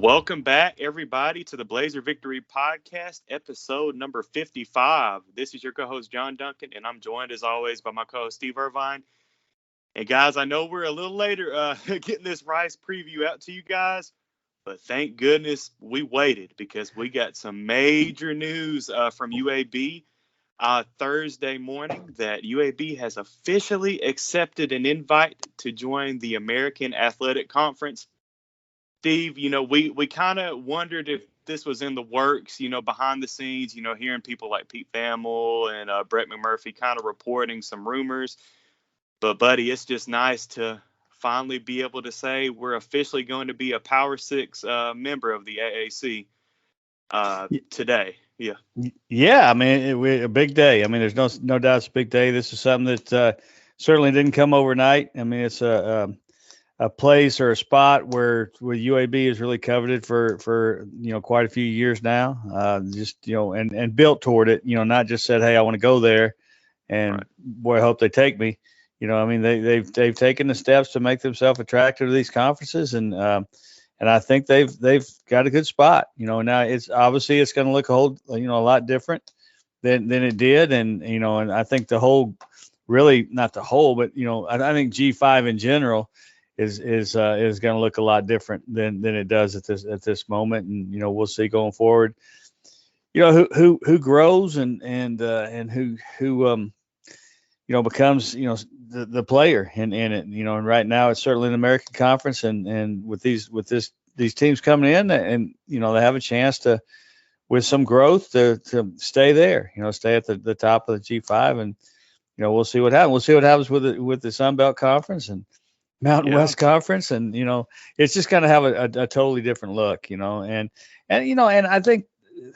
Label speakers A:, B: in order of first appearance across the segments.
A: Welcome back, everybody, to the Blazer Victory Podcast, episode number 55. This is your co-host, John Duncan, and I'm joined, as always, by my co-host, Steve Irvine. And, guys, I know we're a little later getting this Rice preview out to you guys, but thank goodness we waited because we got some major news from UAB Thursday morning that UAB has officially accepted an invite to join the American Athletic Conference. Steve, we kind of wondered if this was in the works, behind the scenes, hearing people like Pete Thamel and Brett McMurphy kind of reporting some rumors. But, buddy, it's just nice to finally be able to say we're officially going to be a Power 6 member of the AAC today. Yeah.
B: Yeah, I mean, a big day. I mean, there's no doubt it's a big day. This is something that certainly didn't come overnight. I mean, it's a place or a spot where UAB is really coveted for quite a few years now. And built toward it. Not just said, hey, I want to go there, and
A: right.
B: Boy, I hope they take me. I mean, they've taken the steps to make themselves attractive to these conferences, and I think they've got a good spot. Now it's obviously it's going to look a lot different than it did, and I think the whole, really not the whole, but I think G5 in general is going to look a lot different than it does at this moment, and we'll see going forward. Who grows and who becomes the player in it. And right now it's certainly an American Conference, and with these teams coming in, and they have a chance to, with some growth, to stay there. Stay at the top of the G5, and we'll see what happens. We'll see what happens with the Sun Belt Conference and Mountain West Conference, and it's just going to have a totally different look, and I think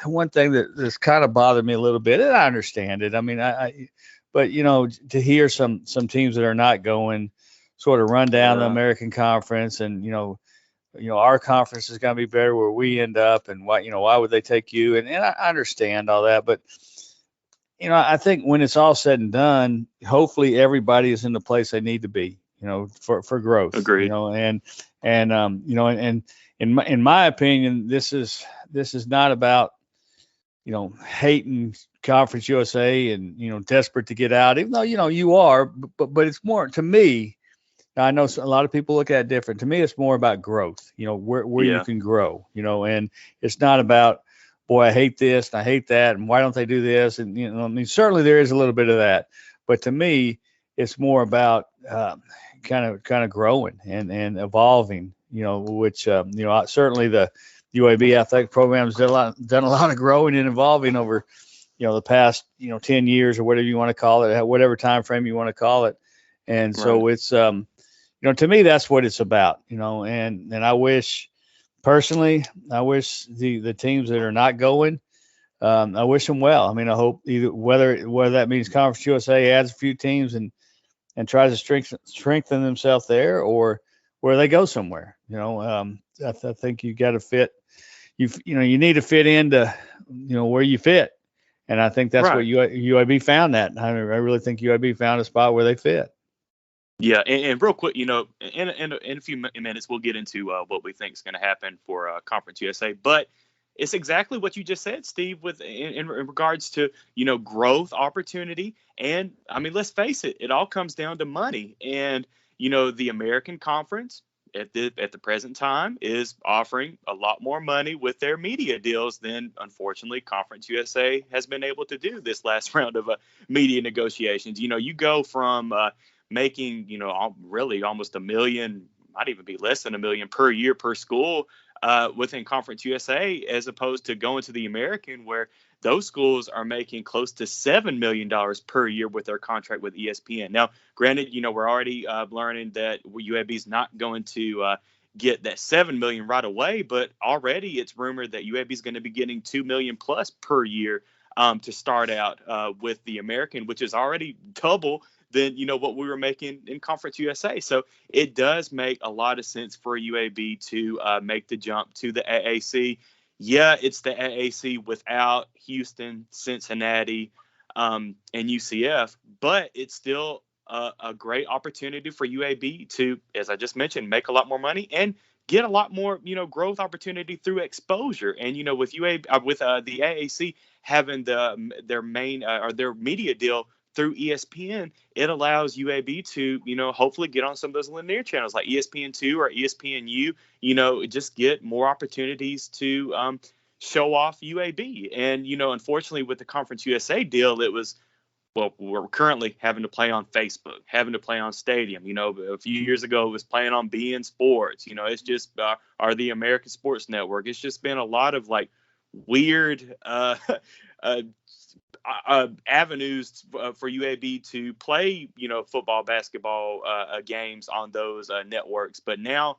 B: one thing that's kind of bothered me a little bit, and I understand it. I mean, but to hear some teams that are not going sort of run down the American Conference, and our conference is going to be better where we end up, and why would they take you? And I understand all that, but I think when it's all said and done, hopefully everybody is in the place they need to be. For growth.
A: Agreed.
B: And in my opinion, this is not about, hating Conference USA and, desperate to get out, even though, you are, but it's more, to me, I know a lot of people look at it different. To me, it's more about growth, where you can grow, and it's not about, boy, I hate this and I hate that, and why don't they do this? And, I mean, certainly there is a little bit of that, but to me, it's more about kind of growing and evolving, which certainly the UAB athletic program has done a lot of growing and evolving over the past 10 years or whatever you want to call it, whatever time frame you want to call it. And so it's to me, that's what it's about, and I wish personally, the teams that are not going, I wish them well. I mean, I hope whether that means Conference USA adds a few teams and tries to strengthen themselves there, or where they go somewhere. I think you got to fit. You need to fit into where you fit, and I think that's what UAB found. That I really think UAB found a spot where they fit.
A: Yeah, and real quick, in a few minutes we'll get into what we think is going to happen for Conference USA, but it's exactly what you just said, Steve, with in regards to, growth opportunity. And I mean, let's face it, it all comes down to money. And, the American Conference at the present time is offering a lot more money with their media deals than, unfortunately, Conference USA has been able to do this last round of media negotiations. You go from making, really almost $1 million, might even be less than $1 million per year per school within Conference USA, as opposed to going to the American, where those schools are making close to $7 million per year with their contract with ESPN. Now, granted, we're already learning that UAB is not going to get that $7 million right away, but already it's rumored that UAB is going to be getting $2 million plus per year to start out with the American, which is already double than what we were making in Conference USA. So it does make a lot of sense for UAB to make the jump to the AAC. Yeah, it's the AAC without Houston, Cincinnati, and UCF, but it's still a great opportunity for UAB to, as I just mentioned, make a lot more money and get a lot more, growth opportunity through exposure. And, with the AAC having their main or their media deal through ESPN, it allows UAB to, hopefully get on some of those linear channels like ESPN2 or ESPNU, just get more opportunities to show off UAB. And, unfortunately with the Conference USA deal, it was, well, we're currently having to play on Facebook, having to play on Stadium. A few years ago, it was playing on BN Sports. It's just or the American Sports Network. It's just been a lot of like weird avenues for UAB to play, football, basketball games on those networks. But now,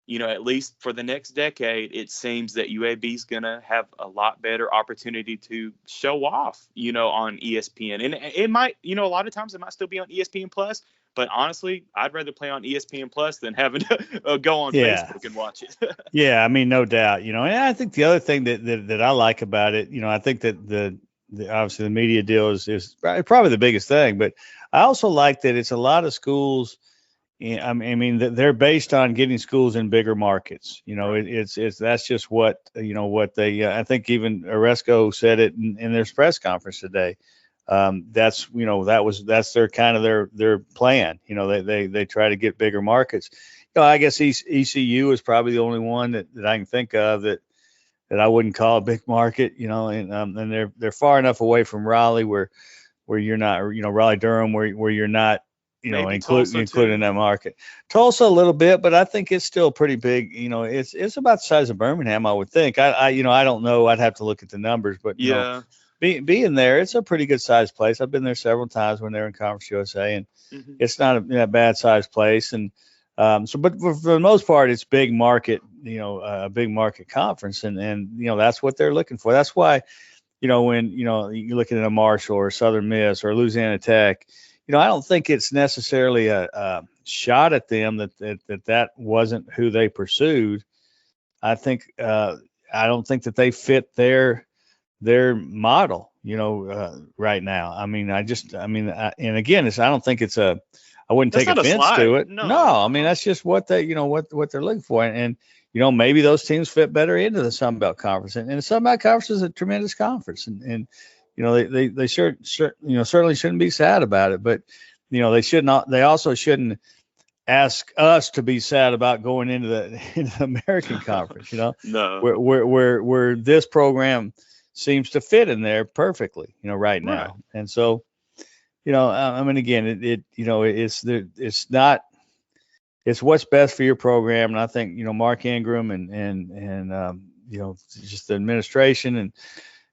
A: at least for the next decade, it seems that UAB is going to have a lot better opportunity to show off, on ESPN. And it might, a lot of times it might still be on ESPN Plus. But honestly, I'd rather play on ESPN Plus than having to go on Facebook and watch it.
B: Yeah, I mean, no doubt. And I think the other thing that I like about it, I think that the obviously the media deal is probably the biggest thing. But I also like that it's a lot of schools. I mean, they're based on getting schools in bigger markets. It's that's just what they. I think even Oresco said it in their press conference today. That's that's their kind of their plan. They try to get bigger markets. I guess ECU is probably the only one that I can think of that I wouldn't call a big market. And they're far enough away from Raleigh where you're not. Raleigh Durham where you're not. Including that market. Tulsa a little bit, but I think it's still pretty big. It's about the size of Birmingham, I would think. I don't know. I'd have to look at the numbers, but being there, it's a pretty good sized place. I've been there several times when they're in Conference USA, and it's not a bad sized place. And but for the most part, it's big market. A big market conference, and that's what they're looking for. That's why, when you're looking at a Marshall or Southern Miss or Louisiana Tech. I don't think it's necessarily a shot at them that wasn't who they pursued. I think I don't think that they fit their model, right now. I mean, and again, I don't think it's I wouldn't take offense to it. No, I mean that's just what they what they're looking for, and maybe those teams fit better into the Sun Belt Conference, and the Sun Belt Conference is a tremendous conference, and they certainly shouldn't be sad about it, but they should not. They also shouldn't ask us to be sad about going into the American Conference.
A: No,
B: where this program seems to fit in there perfectly. Right now,
A: right.
B: And so, I mean, again, it's what's best for your program, and I think Mark Ingram and just the administration and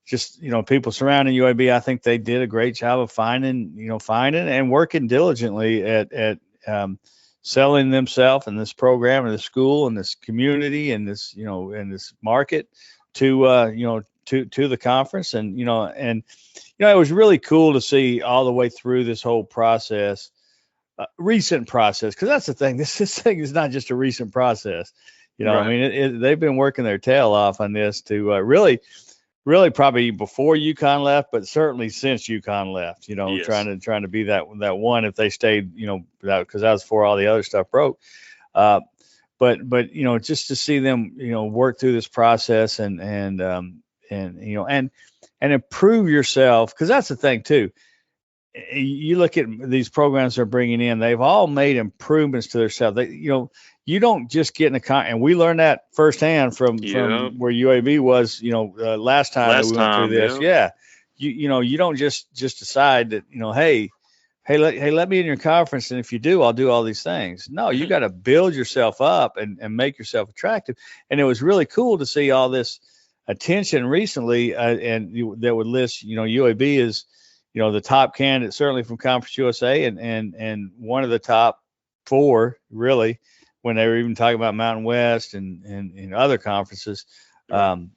B: just people surrounding UAB, I think they did a great job of finding and working diligently at selling themselves and this program and this school and this community and this and this market to to the conference. And it was really cool to see all the way through this whole process, recent process, because that's the thing. This thing is not just a recent process. Right. I mean, they've been working their tail off on this to really probably before UConn left, but certainly since UConn left, yes. trying to be that one if they stayed, because that was before all the other stuff broke. But just to see them, work through this process and improve yourself, because that's the thing too. You look at these programs they're bringing in; they've all made improvements to themselves. You don't just get in and we learned that firsthand from where UAB was, last time we went through this. Yeah. You don't just decide that, hey, let me in your conference. And if you do, I'll do all these things. No, you got to build yourself up and make yourself attractive. And it was really cool to see all this attention recently. That would list, UAB is, the top candidate, certainly from Conference USA and one of the top 4 really, when they were even talking about Mountain West and other conferences, and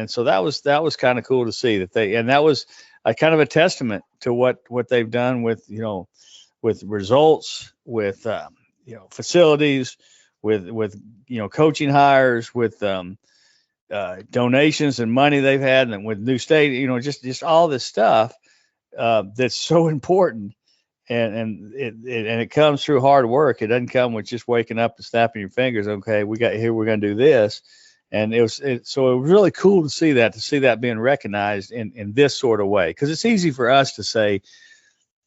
B: so that was kind of cool to see and that was a kind of a testament to what they've done with results, with facilities, with coaching hires, with donations and money they've had, and with new state, just all this stuff that's so important. it comes through hard work. It doesn't come with just waking up and snapping your fingers. Okay, we're going to do this. And so it was really cool to see that being recognized in this sort of way. Cause it's easy for us to say,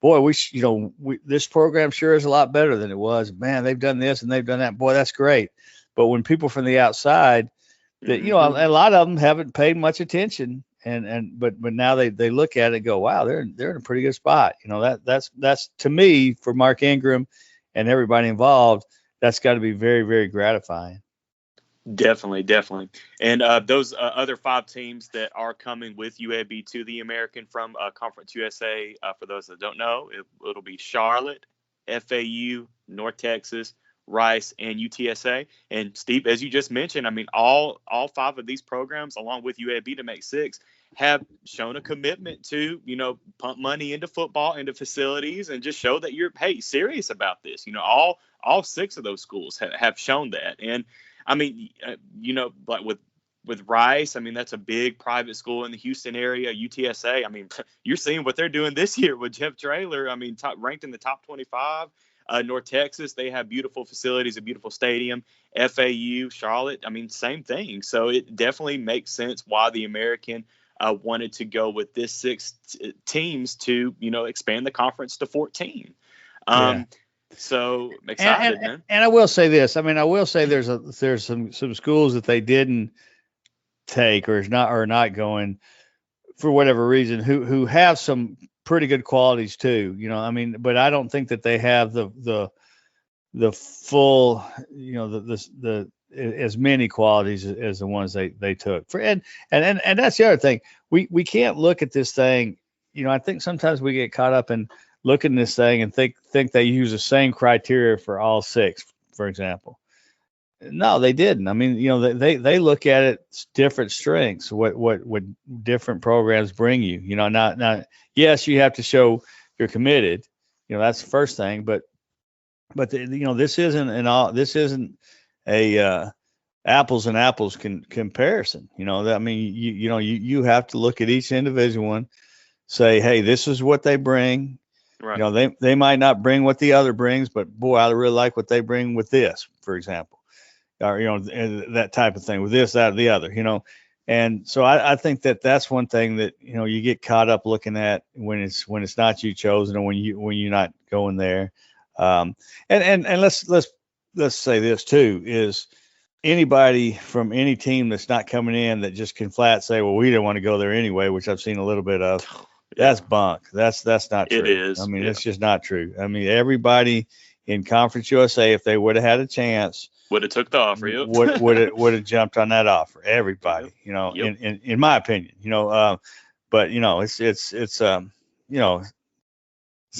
B: boy, this program sure is a lot better than it was. Man, they've done this and they've done that. Boy, that's great. But when people from the outside that, a lot of them haven't paid much attention. But now they look at it and go, wow, they're in a pretty good spot. That's to me, for Mark Ingram and everybody involved, that's got to be very, very gratifying.
A: Definitely. And those other 5 teams that are coming with UAB to the American from Conference USA, for those that don't know, it'll be Charlotte, FAU, North Texas, Rice, and UTSA. And Steve, as you just mentioned, I mean, all 5 of these programs, along with UAB to make 6, have shown a commitment to, pump money into football, into facilities, and just show that you're, serious about this. All 6 of those schools have shown that. And I mean, like with Rice, I mean, that's a big private school in the Houston area. UTSA, I mean, you're seeing what they're doing this year with Jeff Traylor. I mean, ranked in the top 25. North Texas, they have beautiful facilities, a beautiful stadium. FAU, Charlotte, I mean, same thing. So it definitely makes sense why the American wanted to go with this 6 teams to, expand the conference to 14. So I'm excited, man.
B: And I will say this. I mean, I will say there's some schools that they didn't take or are not going for whatever reason who have some pretty good qualities too. I mean, but I don't think that they have the full, the as many qualities as the ones they took. And that's the other thing. We can't look at this thing. I think sometimes we get caught up in looking at this thing and think they use the same criteria for all 6, for example. No, they didn't. I mean, they look at it different strengths, what different programs bring you. Not yes, you have to show you're committed. That's the first thing, but this isn't a apples and apples comparison. I mean, you have to look at each individual one, say, hey, this is what they bring. Right. They might not bring what the other brings, but boy, I really like what they bring with this, for example, or, that type of thing with this, that, or the other, And so I think that's one thing that, you get caught up looking at when it's not you chosen or when you're not going there. And let's say this too, is anybody from any team that's not coming in that just can flat say, well, we didn't want to go there anyway, which I've seen a little bit of. That's bunk. That's not true.
A: It is.
B: I mean, it's just not true. I mean, everybody in Conference USA, if they would have had a chance,
A: would have took the offer. Yep.
B: would have jumped on that offer. Everybody, in my opinion, but it's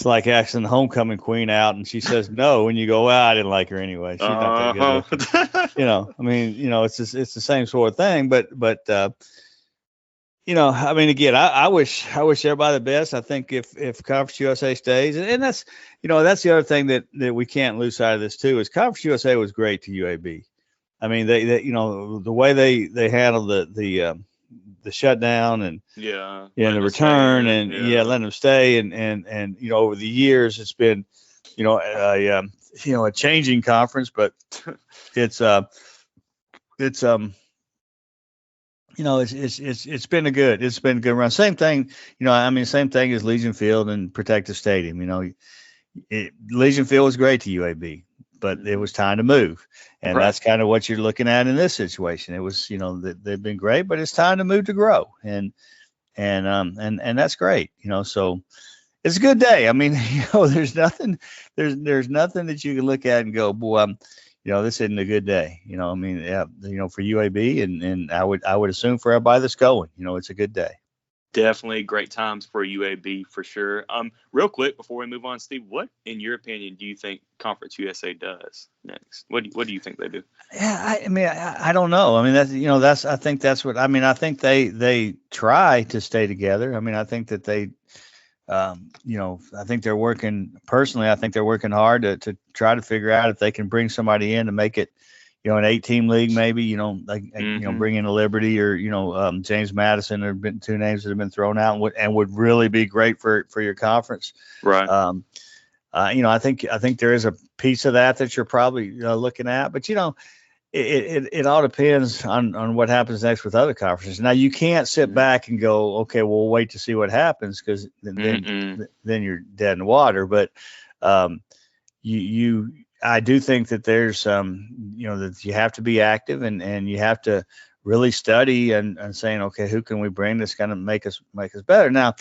B: like asking the homecoming queen out and she says no, and you go, well, I didn't like her anyway. She's not that good. I mean, it's the same sort of thing, but I mean, again, I wish everybody the best. I think if Conference USA stays, and that's, that's the other thing that we can't lose sight of this too, is Conference USA was great to UAB. I mean, they the way they handled the shutdown and the return and letting them stay and over the years it's been a changing conference, but it's been a good run. Same thing, same thing as Legion Field and Protective Stadium. Legion Field was great to UAB, but it was time to move, and right. That's kind of what you're looking at in this situation. It was, they've been great, but it's time to move to grow, and that's great. So it's a good day. I mean, there's nothing that you can look at and go, boy, this isn't a good day. For UAB and I would assume for everybody that's going, it's a good day.
A: Definitely great times for UAB for sure. Real quick before we move on, Steve, what in your opinion do you think Conference USA does next? What do you think they do?
B: Yeah, I don't know. I mean, I think they try to stay together. I mean, I think that they I think they're working hard to try to figure out if they can bring somebody in to make it, an 8-team league, maybe, bring in a Liberty or, James Madison. There have been 2 names that have been thrown out and would really be great for your conference.
A: Right.
B: I think there is a piece of that you're probably looking at, but it all depends on what happens next with other conferences. Now you can't sit back and go, okay, we'll wait to see what happens, because then you're dead in the water. But I do think that there's that you have to be active, and you have to really study and saying, okay, who can we bring that's going to make us better. Now,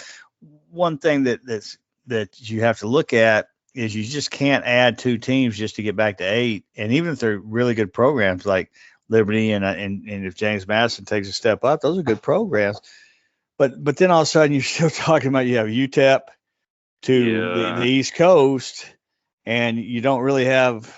B: one thing that you have to look at is you just can't add 2 teams just to get back to 8. And even if they're really good programs like Liberty and if James Madison takes a step up, those are good programs. But then all of a sudden you're still talking about, you have UTEP to the East Coast, and you don't really have.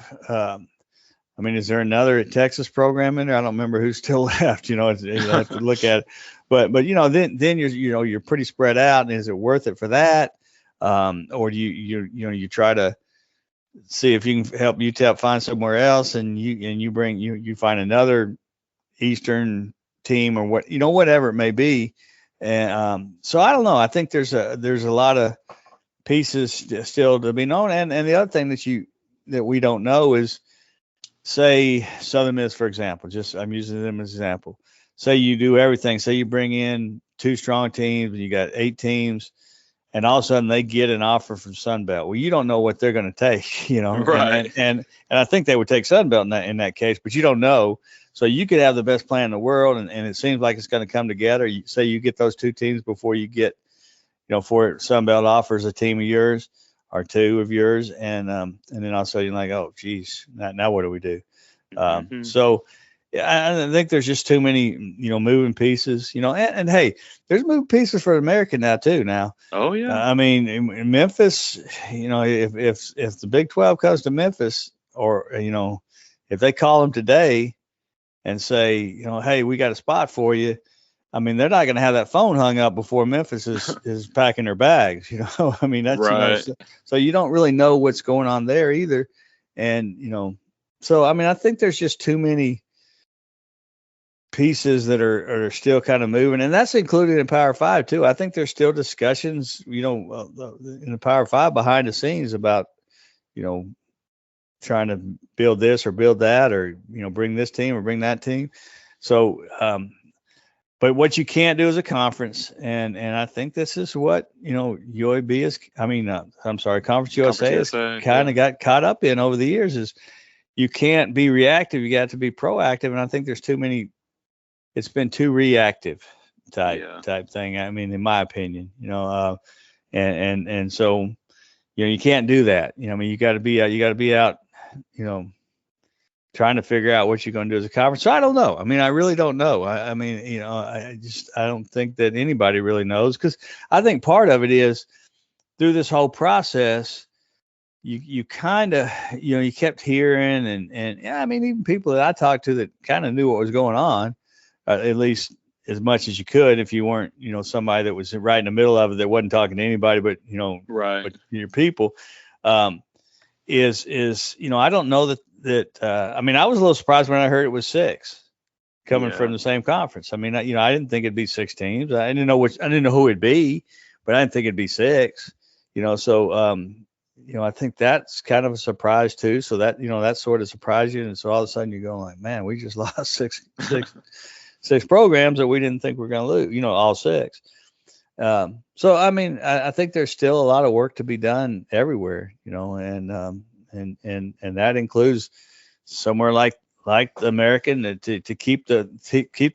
B: Is there another Texas program in there? I don't remember who's still left. You have to look at it. But then you're pretty spread out, and is it worth it for that? Or do you try to see if you can help UTEP find somewhere else, and you find another Eastern team, or whatever it may be. And so I don't know. I think there's a lot of pieces still to be known. And the other thing that we don't know is, say Southern Miss, for example, I'm using them as an example. Say you do everything. Say you bring in 2 strong teams, and you got 8 teams. And all of a sudden they get an offer from Sunbelt. Well, you don't know what they're going to take,
A: Right.
B: And I think they would take Sunbelt in that case, but you don't know. So you could have the best plan in the world, and it seems like it's going to come together. Say you get those 2 teams before you get, for Sunbelt offers a team of yours or 2 of yours, and then all of a sudden you're like, oh, geez, now what do we do? So I think there's just too many, moving pieces, and hey, there's moving pieces for American now too. Now,
A: oh yeah,
B: in Memphis, if the Big 12 comes to Memphis, or if they call them today and say, hey, we got a spot for you, they're not going to have that phone hung up before Memphis is packing their bags. That's
A: right.
B: So you don't really know what's going on there either, and so I think there's just too many pieces that are still kind of moving, and that's included in Power 5 too. I think there's still discussions, in the Power 5 behind the scenes about, trying to build this or build that, or bring this team or bring that team. So, but what you can't do as a conference, and I think this is what UAB is. Conference USA has kind of got caught up in over the years. Is you can't be reactive; you got to be proactive, and I think there's too many. It's been too reactive type thing. In my opinion, and so, you can't do that. You got to be out, trying to figure out what you're going to do as a conference. So I don't know. I really don't know. I don't think that anybody really knows, because I think part of it is through this whole process, you kind of, you kept hearing and even people that I talked to that kind of knew what was going on, at least as much as you could, if you weren't, somebody that was right in the middle of it, that wasn't talking to anybody, but,
A: right.
B: but your people, is I don't know that I was a little surprised when I heard it was 6 coming from the same conference. I didn't think it'd be 6 teams. I didn't know who it'd be, but I didn't think it'd be 6, so, I think that's kind of a surprise too. So that, that sort of surprised you. And so all of a sudden you're going like, man, we just lost six programs that we didn't think we were going to lose, all 6. So, I think there's still a lot of work to be done everywhere, and that includes somewhere like the American to keep the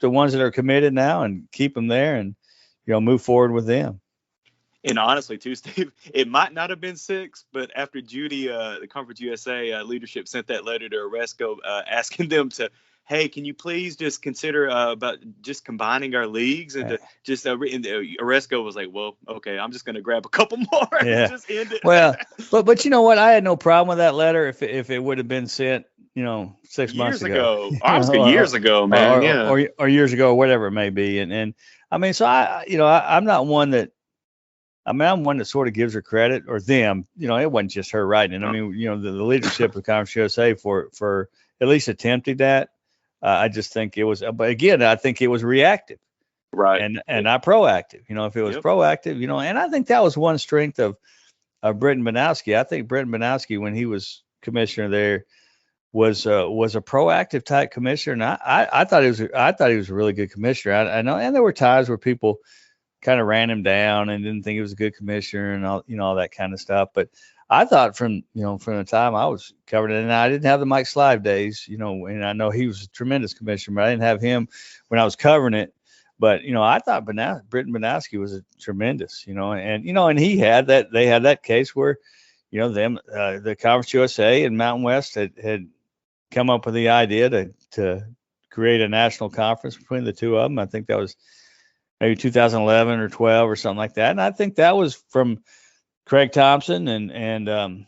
B: ones that are committed now and keep them there, and, move forward with them.
A: And honestly, too, Steve, it might not have been 6, but after Judy, the Conference USA leadership sent that letter to Oresco asking them to, hey, can you please just consider about just combining our leagues, and to just Oresco was like, well, okay, I'm just going to grab a couple more and just end it.
B: Well, but you know what? I had no problem with that letter if it would have been sent, 6 months ago.
A: Years ago, man.
B: Or years ago, or whatever it may be. And so I'm not one that. I'm one that sort of gives her credit, or them. It wasn't just her writing it. The leadership of Conference USA for at least attempting that. I just think it was. But again, I think it was reactive,
A: right,
B: and not proactive. If it was proactive, and I think that was one strength of Britton Banowski. I think Britton Banowski, when he was commissioner there, was a proactive type commissioner, and I thought he was a really good commissioner. I know, and there were times where people kind of ran him down and didn't think he was a good commissioner and all that kind of stuff. But I thought from the time I was covering it, and I didn't have the Mike Slive days, and I know he was a tremendous commissioner, but I didn't have him when I was covering it. But I thought Britton Banowski was a tremendous, and he had that. They had that case where, the Conference USA and Mountain West had come up with the idea to create a national conference between the two of them. I think that was maybe 2011 or 12 or something like that. And I think that was from Craig Thompson and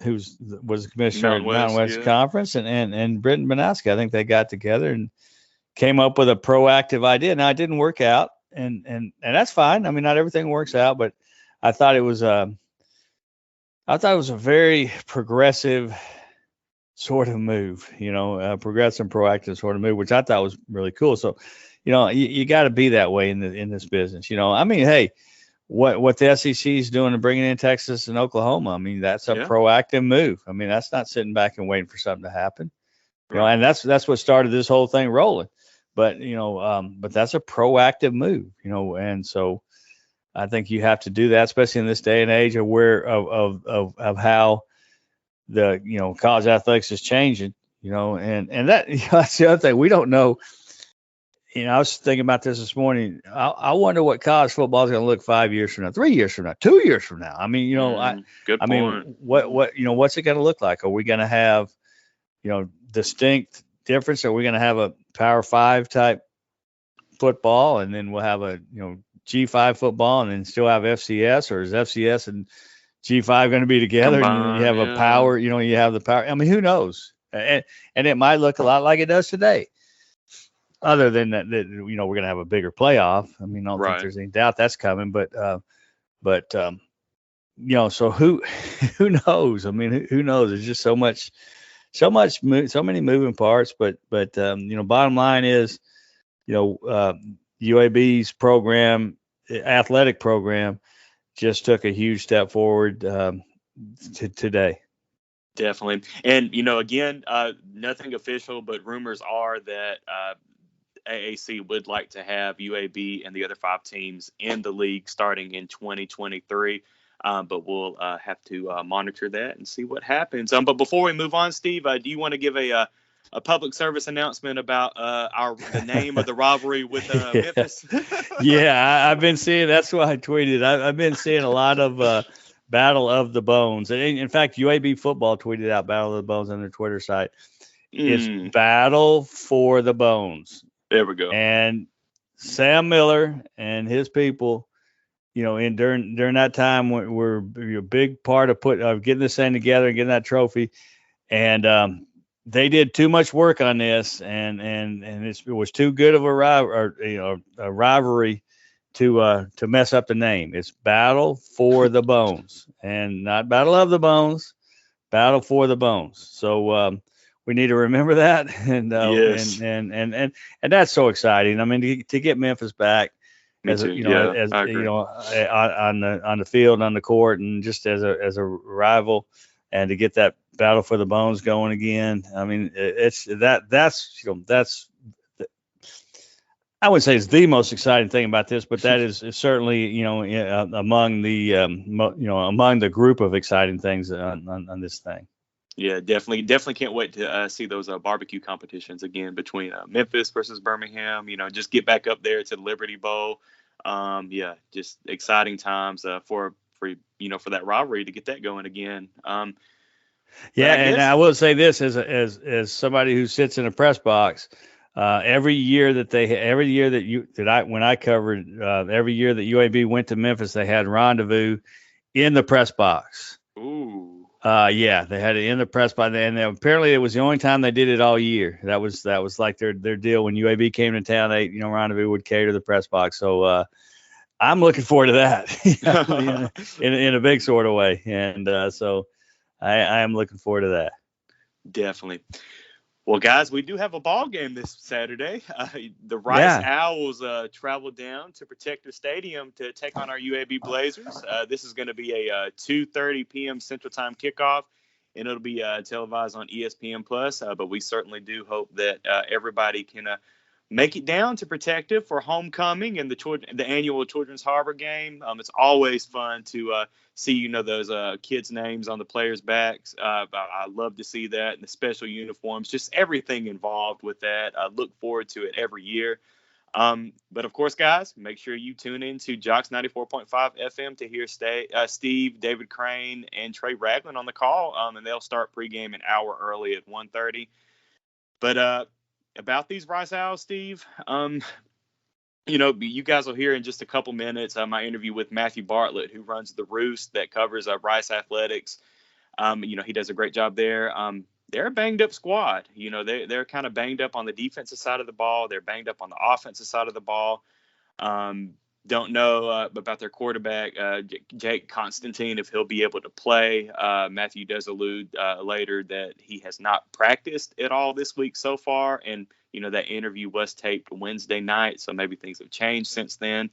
B: who was the commissioner at Mountain West Conference and Britton Banowski. I think they got together and came up with a proactive idea. Now it didn't work out, and that's fine. I mean, not everything works out, but I thought it was a very progressive sort of move, progressive, proactive sort of move, which I thought was really cool. So, you got to be that way in this business. I mean, hey, what the SEC is doing and bringing in Texas and Oklahoma, I mean, that's a proactive move. I mean, that's not sitting back and waiting for something to happen. And that's what started this whole thing rolling. But but that's a proactive move. And so I think you have to do that, especially in this day and age, aware of how the college athletics is changing, and that that's the other thing we don't know. I was thinking about this morning. I wonder what college football is going to look 5 years from now, 3 years from now, 2 years from now. I mean,
A: good point.
B: mean, what's it going to look like? Are we going to have distinct difference? Are we going to have a Power 5 type football, and then we'll have a G5 football, and then still have FCS, or is FCS and G5 going to be together?
A: Combined,
B: and you have a power, you have the power. I mean, who knows? And it might look a lot like it does today. Other than that, we're going to have a bigger playoff. I mean, I don't think there's any doubt that's coming. But so who knows? I mean, who knows? There's just so many moving parts. But bottom line is, UAB's program, athletic program, just took a huge step forward today.
A: Definitely. And, again, nothing official, but rumors are that AAC would like to have UAB and the other 5 teams in the league starting in 2023. But we'll have to monitor that and see what happens. But before we move on, Steve, do you want to give a public service announcement about the name of the rivalry with Memphis?
B: Yeah, I've been seeing. That's why I tweeted. I've been seeing a lot of Battle of the Bones. And in fact, UAB football tweeted out Battle of the Bones on their Twitter site. It's Battle for the Bones.
A: There we go.
B: And Sam Miller and his people, during that time, were a big part of getting this thing together and getting that trophy. And they did too much work on this, and it was too good of a rivalry to mess up the name. It's Battle for the Bones, and not Battle of the Bones, Battle for the Bones. So we need to remember that, and
A: yes.
B: and that's so exciting. I mean, to get Memphis back, on the field, on the court, and just as a rival, and to get that Battle for the Bones going again. I mean, that's I would say it's the most exciting thing about this, but that is certainly among the group of exciting things on this thing.
A: Yeah, definitely can't wait to see those barbecue competitions again between Memphis versus Birmingham. Just get back up there to the Liberty Bowl. Just exciting times for that rivalry to get that going again. And
B: I will say this as somebody who sits in a press box. Every year that UAB went to Memphis, they had rendezvous in the press box.
A: Ooh.
B: They had it in the press box, and apparently it was the only time they did it all year. That was like their deal. When UAB came to town, they rendezvous would cater the press box. So I'm looking forward to that in a big sort of way, and so I am looking forward to that.
A: Definitely. Well, guys, we do have a ball game this Saturday. The Rice Owls travel down to Protective Stadium to take on our UAB Blazers. This is going to be a 2:30 p.m. Central Time kickoff, and it'll be televised on ESPN Plus. But we certainly do hope that everybody can make it down to Protective for homecoming and the annual Children's Harbor game. It's always fun to see, those kids' names on the players' backs. I love to see that, and the special uniforms, just everything involved with that. I look forward to it every year. But of course, guys, make sure you tune in to Jocks 94.5 FM to hear Steve, David Crane, and Trey Ragland on the call. And they'll start pregame an hour early at 1:30. But about these Rice Owls, Steve, you guys will hear in just a couple minutes my interview with Matthew Bartlett, who runs the Roost that covers Rice athletics. He does a great job there. They're a banged up squad. They're kind of banged up on the defensive side of the ball. They're banged up on the offensive side of the ball. Don't know about their quarterback, Jake Constantine, if he'll be able to play. Matthew does allude later that he has not practiced at all this week so far. And, that interview was taped Wednesday night, so maybe things have changed since then.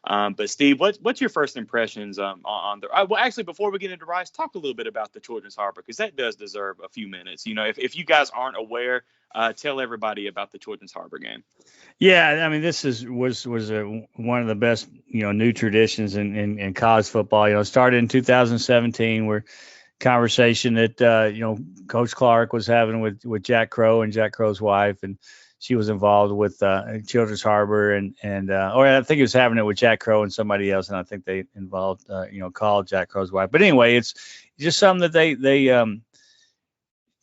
A: But Steve, what's your first impressions on the? Well, actually, before we get into Rice, talk a little bit about the Children's Harbor, because that does deserve a few minutes. If you guys aren't aware, tell everybody about the Children's Harbor game.
B: Yeah, I mean, this was one of the best new traditions in college football. It started in 2017, where conversation that Coach Clark was having with Jack Crow and Jack Crow's wife, and she was involved with Children's Harbor, and or I think he was having it with Jack Crow and somebody else, and I think they involved called Jack Crow's wife. But anyway, it's just something that they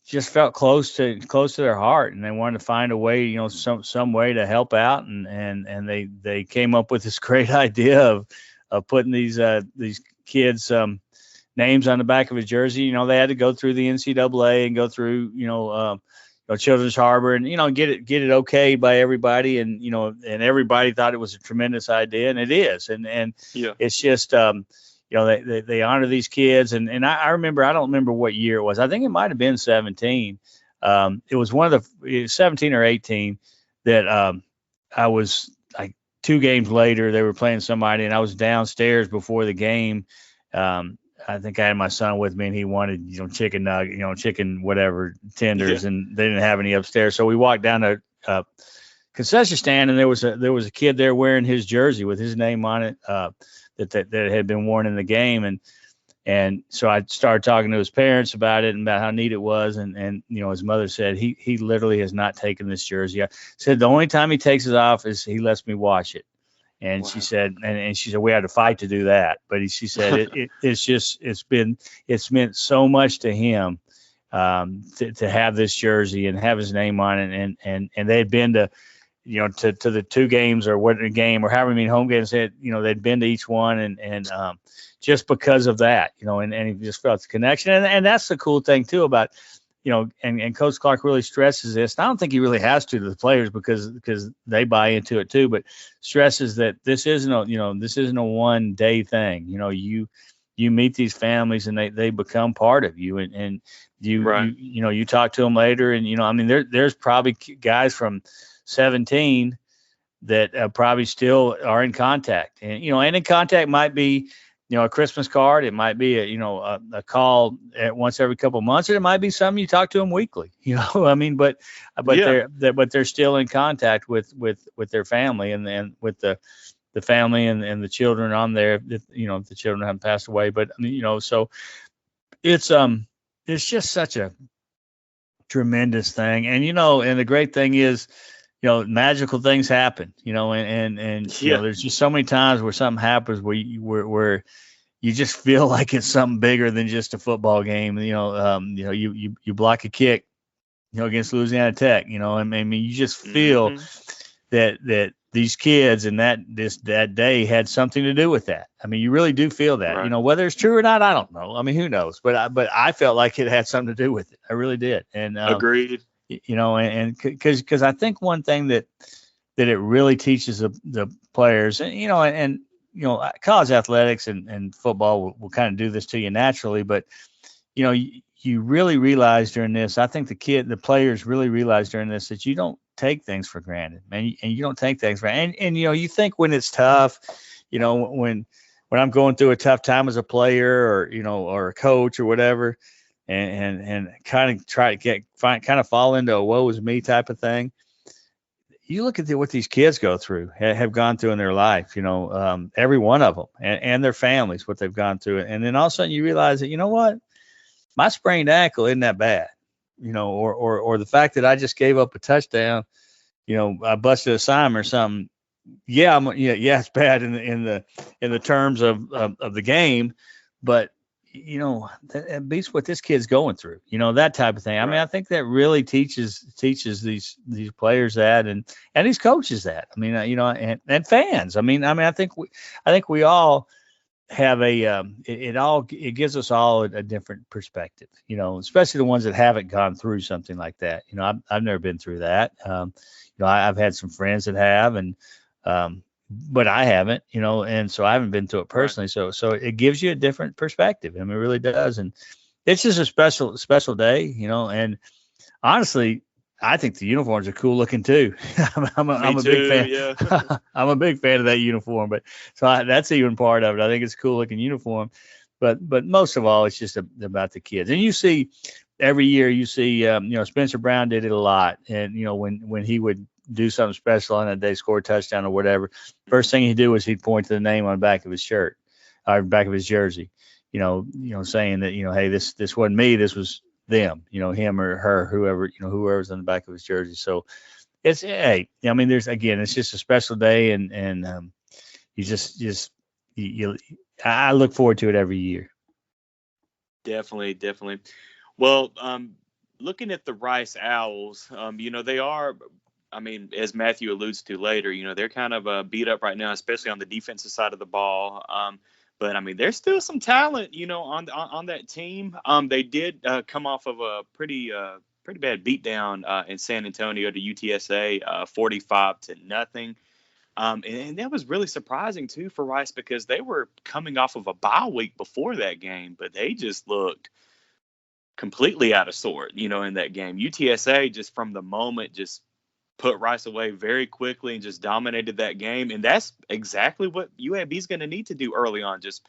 B: just felt close to their heart, and they wanted to find a way, some way to help out, and they came up with this great idea of putting these kids names on the back of a jersey. They had to go through the NCAA and go through Children's Harbor, and get it okayed by everybody, and and everybody thought it was a tremendous idea, and it is, and yeah. It's just they honor these kids, and I remember, I don't remember what year it was. I think it might have been 17. It was one of the 17 or 18 that I was like 2 games later. They were playing somebody, and I was downstairs before the game. I think I had my son with me, and he wanted, chicken nugget, chicken whatever tenders, and they didn't have any upstairs. So we walked down to concession stand, and there was a kid there wearing his jersey with his name on it that had been worn in the game, and so I started talking to his parents about it and about how neat it was, and his mother said he literally has not taken this jersey. I said the only time he takes it off is he lets me wash it. And wow. She said, and she said, we had to fight to do that. But she said, it's meant so much to him to have this jersey and have his name on it. And they had been to the 2 games or what game or however many home games they'd been to each one. And just because of that, and he just felt the connection. And that's the cool thing too about, and Coach Clark really stresses this. And I don't think he really has to the players because they buy into it too, but stresses that this isn't a one day thing. You meet these families and they become part of you, and you, right. you talk to them later, and, there's probably guys from 17 that probably still are in contact, and in contact might be, a Christmas card. It might be a call at once every couple of months, or it might be something you talk to them weekly. But yeah. they're still in contact with their family, and then with the family and the children on there. If the children haven't passed away, but so it's just such a tremendous thing, and and the great thing is, magical things happen, and there's just so many times where something happens where you just feel like it's something bigger than just a football game. You block a kick, against Louisiana Tech, you just feel that these kids and that day had something to do with that. You really do feel that, right. Whether it's true or not, I don't know. Who knows? But I felt like it had something to do with it. I really did. And
A: agreed.
B: And because I think one thing that it really teaches the players, and college athletics and football will kind of do this to you naturally, but you you really realize during this, I think the players really realize during this that you don't take things for granted, man. And you don't take things for granted. And you think when it's tough, when I'm going through a tough time as a player or a coach or whatever, and kind of try to kind of fall into a woe is me type of thing. You look at what these kids go through, have gone through in their life, every one of them and their families, what they've gone through. And then all of a sudden you realize that, what, my sprained ankle isn't that bad, or the fact that I just gave up a touchdown, I busted a sign or something. Yeah, it's bad in the terms of the game, but that beats what this kid's going through, that type of thing. I mean, I think that really teaches these players that, and these coaches that. I mean, and fans. I mean, I think we all have it gives us all a different perspective, especially the ones that haven't gone through something like that. I've never been through that. I've had some friends that have, and but I haven't, and so I haven't been through it personally. Right. So it gives you a different perspective. I mean, it really does. And it's just a special day, and honestly, I think the uniforms are cool looking too. I'm a big fan. Yeah. I'm a big fan of that uniform, but that's even part of it. I think it's a cool looking uniform, but most of all, it's just about the kids. And you see every year, Spencer Brown did it a lot. And, when he would do something special on that day, score a touchdown or whatever, first thing he'd do was he'd point to the name on the back of his shirt or back of his jersey, saying that, hey, this wasn't me, this was them, him or her, whoever's on the back of his jersey. So it's, hey, I mean, it's just a special day, and I look forward to it every year.
A: Definitely. Well, looking at the Rice Owls, they are, I mean, as Matthew alludes to later, they're kind of beat up right now, especially on the defensive side of the ball. But I mean, there's still some talent, on that team. They did come off of a pretty bad beatdown in San Antonio to UTSA, 45-0. And that was really surprising too for Rice, because they were coming off of a bye week before that game, but they just looked completely out of sort, in that game. UTSA just from the moment just put Rice away very quickly and just dominated that game. And that's exactly what UAB is going to need to do early on. Just,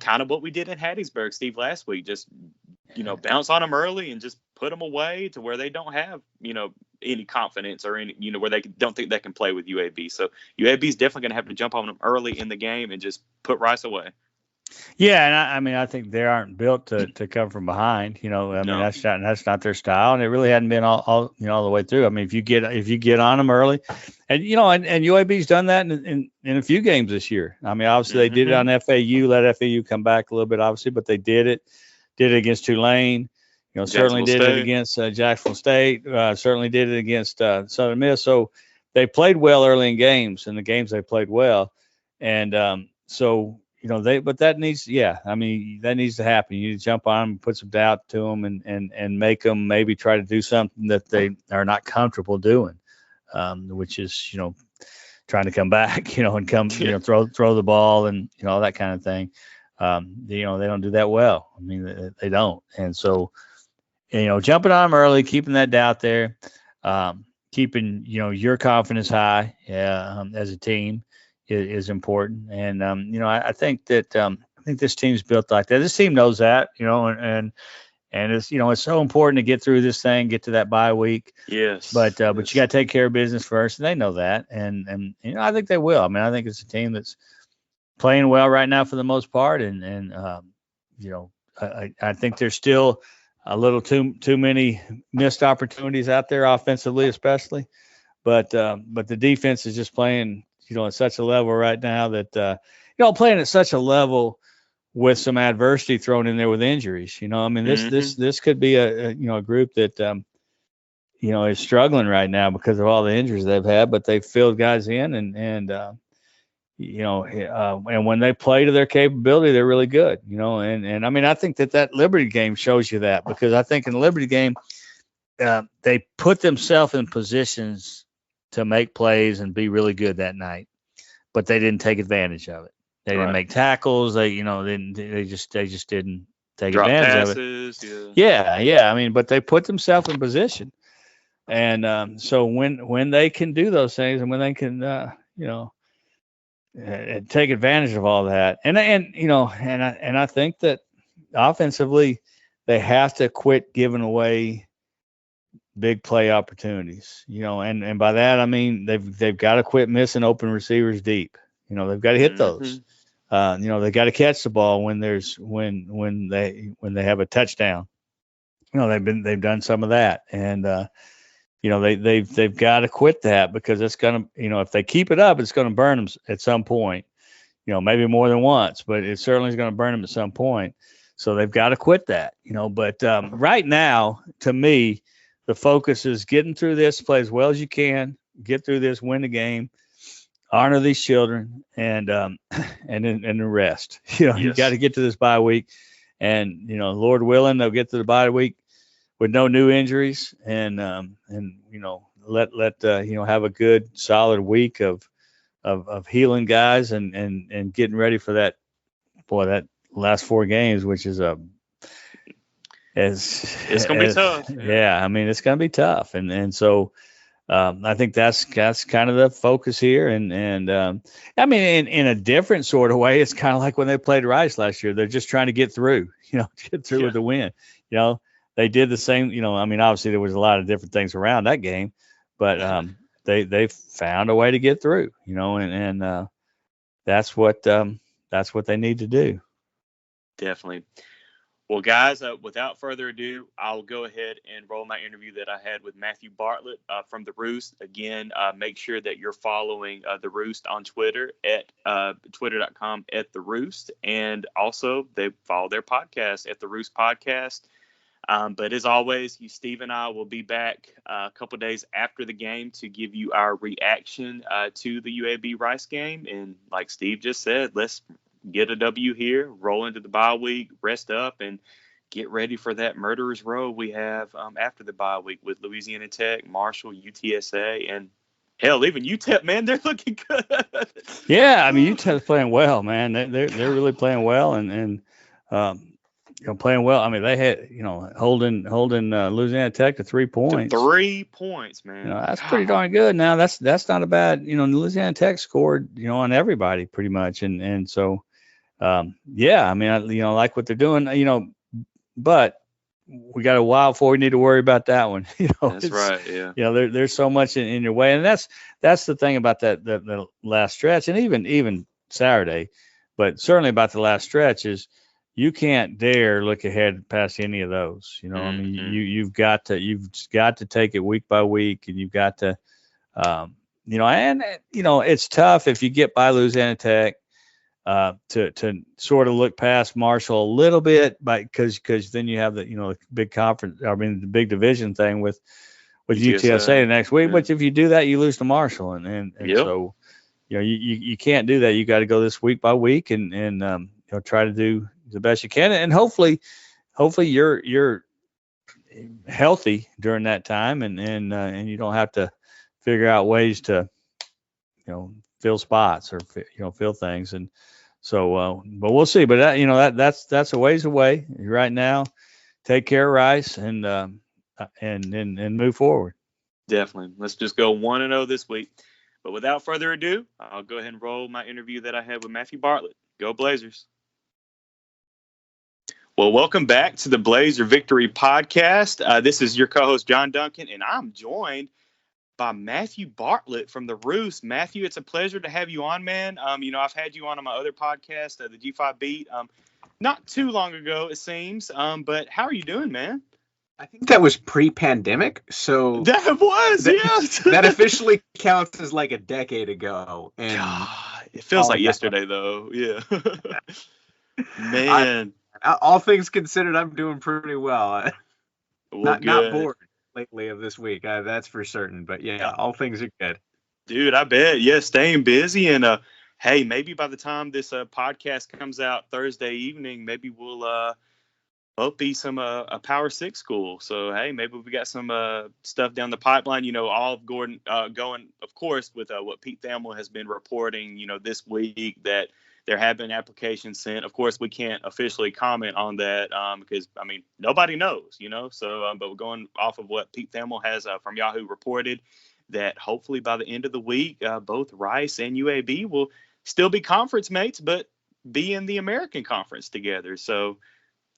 A: kind of what we did in Hattiesburg, Steve, last week. Just, bounce on them early and just put them away to where they don't have, any confidence or any, where they don't think they can play with UAB. So UAB is definitely going to have to jump on them early in the game and just put Rice away.
B: Yeah, and I mean, I think they aren't built to come from behind. I mean, that's not their style, and it really hadn't been all the way through. I mean, if you get on them early, and and UAB's done that in a few games this year. I mean, obviously they did it on FAU, let FAU come back a little bit, obviously, but they did it against Tulane. Certainly did it against Jacksonville State. Certainly did it against Southern Miss. So they played well early in games, and the games they played well, and so. But that needs to happen. You need to jump on them, put some doubt to them, and make them maybe try to do something that they are not comfortable doing, which is, trying to come back, and come, throw the ball and, all that kind of thing. They don't do that well. I mean, they don't. And so, jumping on them early, keeping that doubt there, keeping, your confidence high as a team. Is important, and I think that I think this team's built like that. This team knows that, and it's it's so important to get through this thing, get to that bye week.
A: Yes,
B: but you got to take care of business first, and they know that, and I think they will. I mean, I think it's a team that's playing well right now for the most part, and I think there's still a little too many missed opportunities out there offensively, especially, but the defense is just playing. At such a level right now that, playing at such a level with some adversity thrown in there with injuries, I mean, this could be a group that, is struggling right now because of all the injuries they've had, but they've filled guys in and when they play to their capability, they're really good, and I mean, I think that Liberty game shows you that, because I think in the Liberty game, they put themselves in positions to make plays and be really good that night, but they didn't take advantage of it. They didn't make tackles. They just didn't take
A: Drop
B: advantage
A: passes,
B: of it. Yeah. I mean, but they put themselves in position. And so when they can do those things and when they can, take advantage of all that, and I think that offensively they have to quit giving away big play opportunities, and by that I mean they've got to quit missing open receivers deep. They've got to hit those. They got to catch the ball when they have a touchdown. They've done some of that, and they've got to quit that, because it's gonna, if they keep it up, it's gonna burn them at some point. Maybe more than once, but it certainly is going to burn them at some point. So they've got to quit that. But right now, to me, the focus is getting through this, play as well as you can, get through this, win the game, honor these children, and then rest. You got to get to this bye week, and Lord willing, they'll get to the bye week with no new injuries, and let have a good solid week of healing guys and getting ready for that last 4 games, which is
A: it's gonna be tough.
B: Yeah, I mean, it's gonna be tough, and so I think that's kind of the focus here, and I mean, in a different sort of way, it's kind of like when they played Rice last year. They're just trying to get through, with the win. They did the same. I mean, obviously there was a lot of different things around that game, but they found a way to get through, and that's what they need to do.
A: Definitely. Well, guys, without further ado, I'll go ahead and roll my interview that I had with Matthew Bartlett from the Roost. Again, make sure that you're following the Roost on Twitter at twitter.com @the Roost, and also they follow their podcast at the Roost Podcast. But as always, Steve and I will be back a couple days after the game to give you our reaction to the UAB Rice game. And like Steve just said, let's get a W here, roll into the bye week, rest up, and get ready for that murderer's row we have after the bye week with Louisiana Tech, Marshall, UTSA, and hell, even UTEP, man, they're looking good.
B: Yeah, I mean, UTEP's playing well, man. They're really playing well, and playing well. I mean, they had, holding Louisiana Tech to 3 points.
A: 3 points, man.
B: That's pretty darn good. Now that's not a bad. Louisiana Tech scored, on everybody pretty much, and so, yeah. I mean, I like what they're doing. But we got a while before we need to worry about that one.
A: That's right. Yeah.
B: There's so much in your way, and that's the thing about the last stretch, and even Saturday, but certainly about the last stretch is, you can't dare look ahead past any of those. I mean, you've got to take it week by week, and you've got to, it's tough if you get by Louisiana Tech to sort of look past Marshall a little bit, because then you have the big conference. I mean, the big division thing with UTSA the next week. Yeah. But if you do that, you lose to Marshall, and so you can't do that. You got to go this week by week, and try to do the best you can, and hopefully you're healthy during that time, and you don't have to figure out ways to fill spots or fill things, and so but we'll see. But that's a ways away right now. Take care of Rice and move forward.
A: Definitely. Let's just go 1-0 this week. But without further ado, I'll go ahead and roll my interview that I had with Matthew Bartlett. Go Blazers. Well, welcome back to the Blazer Victory Podcast. This is your co-host, John Duncan, and I'm joined by Matthew Bartlett from the Roost. Matthew, it's a pleasure to have you on, man. I've had you on my other podcast, the G5 Beat, not too long ago, it seems. But how are you doing, man?
C: I think that was pre-pandemic, so
A: that was, yeah.
C: That officially counts as like a decade ago. And
A: God, it feels like yesterday, though. Yeah, man.
C: All things considered, I'm doing pretty well. Not bored lately of this week, that's for certain. But yeah, all things are good.
A: Dude, I bet. Yeah, staying busy. And hey, maybe by the time this podcast comes out Thursday evening, maybe we'll both be some a Power 6 school. So, hey, maybe we got some stuff down the pipeline. All of Gordon going, of course, with what Pete Thamel has been reporting, this week, that There have been applications sent. Of course, we can't officially comment on that because, I mean, nobody knows, So, but we're going off of what Pete Thamel has from Yahoo reported, that hopefully by the end of the week, both Rice and UAB will still be conference mates, but be in the American Conference together. So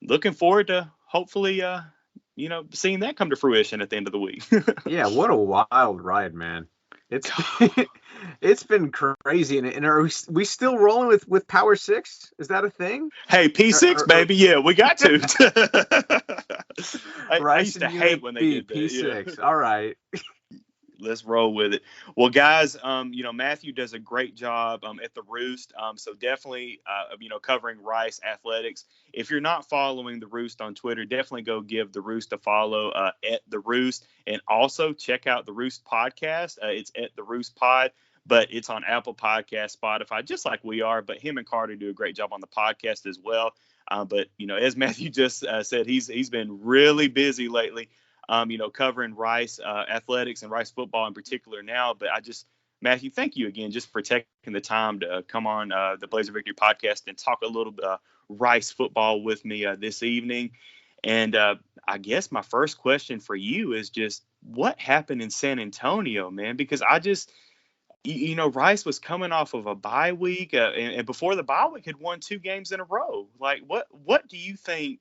A: looking forward to hopefully, seeing that come to fruition at the end of the week.
C: Yeah, what a wild ride, man. It's been crazy. And are we still rolling with Power 6? Is that a thing?
A: Hey, P6, baby. Yeah, we got to. I used to hate when they did that.
C: P6.
A: Yeah.
C: All right.
A: Let's roll with it. Well, guys, Matthew does a great job at the Roost. So definitely, covering Rice athletics. If you're not following the Roost on Twitter, definitely go give the Roost a follow at the Roost, and also check out the Roost podcast. It's at the Roost Pod, but it's on Apple Podcasts, Spotify, just like we are. But him and Carter do a great job on the podcast as well. But as Matthew just said, he's been really busy lately. Covering Rice athletics and Rice football in particular now. But Matthew, thank you again just for taking the time to come on the Blazer Victory podcast and talk a little bit Rice football with me this evening. And I guess my first question for you is just what happened in San Antonio, man? Because Rice was coming off of a bye week and before the bye week had won 2 games in a row. Like what do you think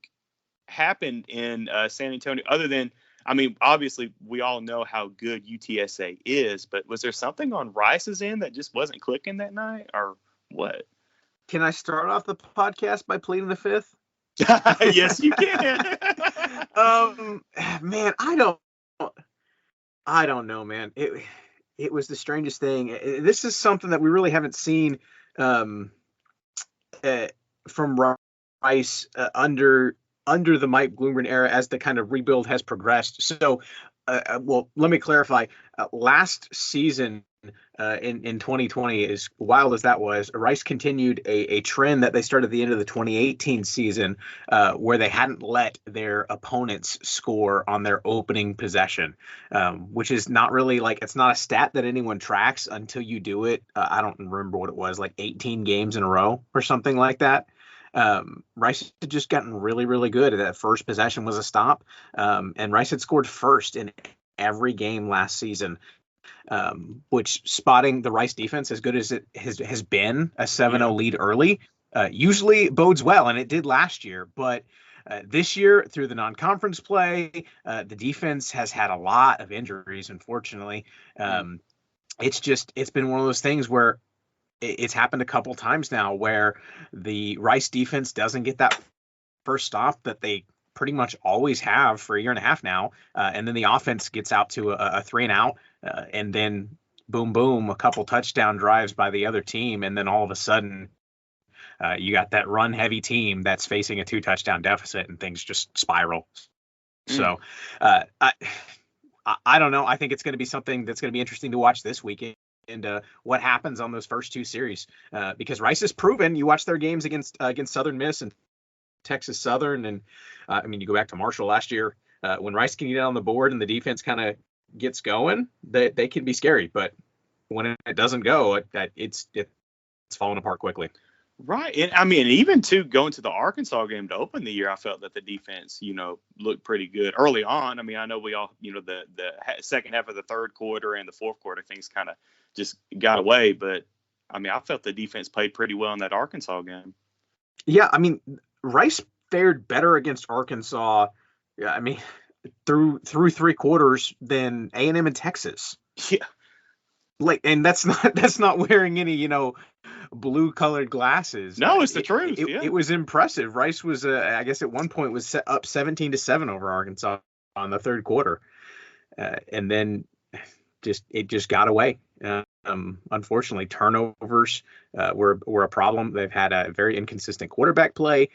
A: happened in San Antonio other than, I mean, obviously, we all know how good UTSA is, but was there something on Rice's end that just wasn't clicking that night, or what?
C: Can I start off the podcast by pleading the fifth?
A: Yes, you can.
C: Man, I don't know, man. It was the strangest thing. This is something that we really haven't seen from Rice under the Mike Bloomgren era as the kind of rebuild has progressed. So, let me clarify. Last season in 2020, as wild as that was, Rice continued a trend that they started at the end of the 2018 season where they hadn't let their opponents score on their opening possession, which is not really it's not a stat that anyone tracks until you do it. I don't remember what it was, like 18 games in a row or something like that. Rice had just gotten really, really good. That first possession was a stop, and Rice had scored first in every game last season, which, spotting the Rice defense as good as it has been, a 7-0 lead early, usually bodes well, and it did last year. But this year, through the non-conference play, the defense has had a lot of injuries, unfortunately. It's been one of those things where it's happened a couple times now where the Rice defense doesn't get that first stop that they pretty much always have for a year and a half now. And then the offense gets out to a 3-and-out, and then boom, boom, a couple touchdown drives by the other team. And then all of a sudden you got that run heavy team that's facing a 2-touchdown deficit and things just spiral. So I don't know. I think it's going to be something that's going to be interesting to watch this weekend. And what happens on those first 2 series, because Rice has proven. You watch their games against Southern Miss and Texas Southern, and you go back to Marshall last year. When Rice can get on the board and the defense kind of gets going, they can be scary. But when it doesn't go, it's falling apart quickly.
A: Right. And even going to the Arkansas game to open the year, I felt that the defense, looked pretty good early on. I know we all, the second half of the third quarter and the fourth quarter, things kind of just got away. But I felt the defense played pretty well in that Arkansas game.
C: Yeah. Rice fared better against Arkansas. Yeah. Through 3 quarters than A&M and Texas.
A: Yeah.
C: And that's not wearing any, blue colored glasses.
A: No, it's the truth.
C: It was impressive. Rice was, I guess at one point was set up 17-7 over Arkansas on the third quarter. And then it just got away. Unfortunately, turnovers were a problem. They've had a very inconsistent quarterback play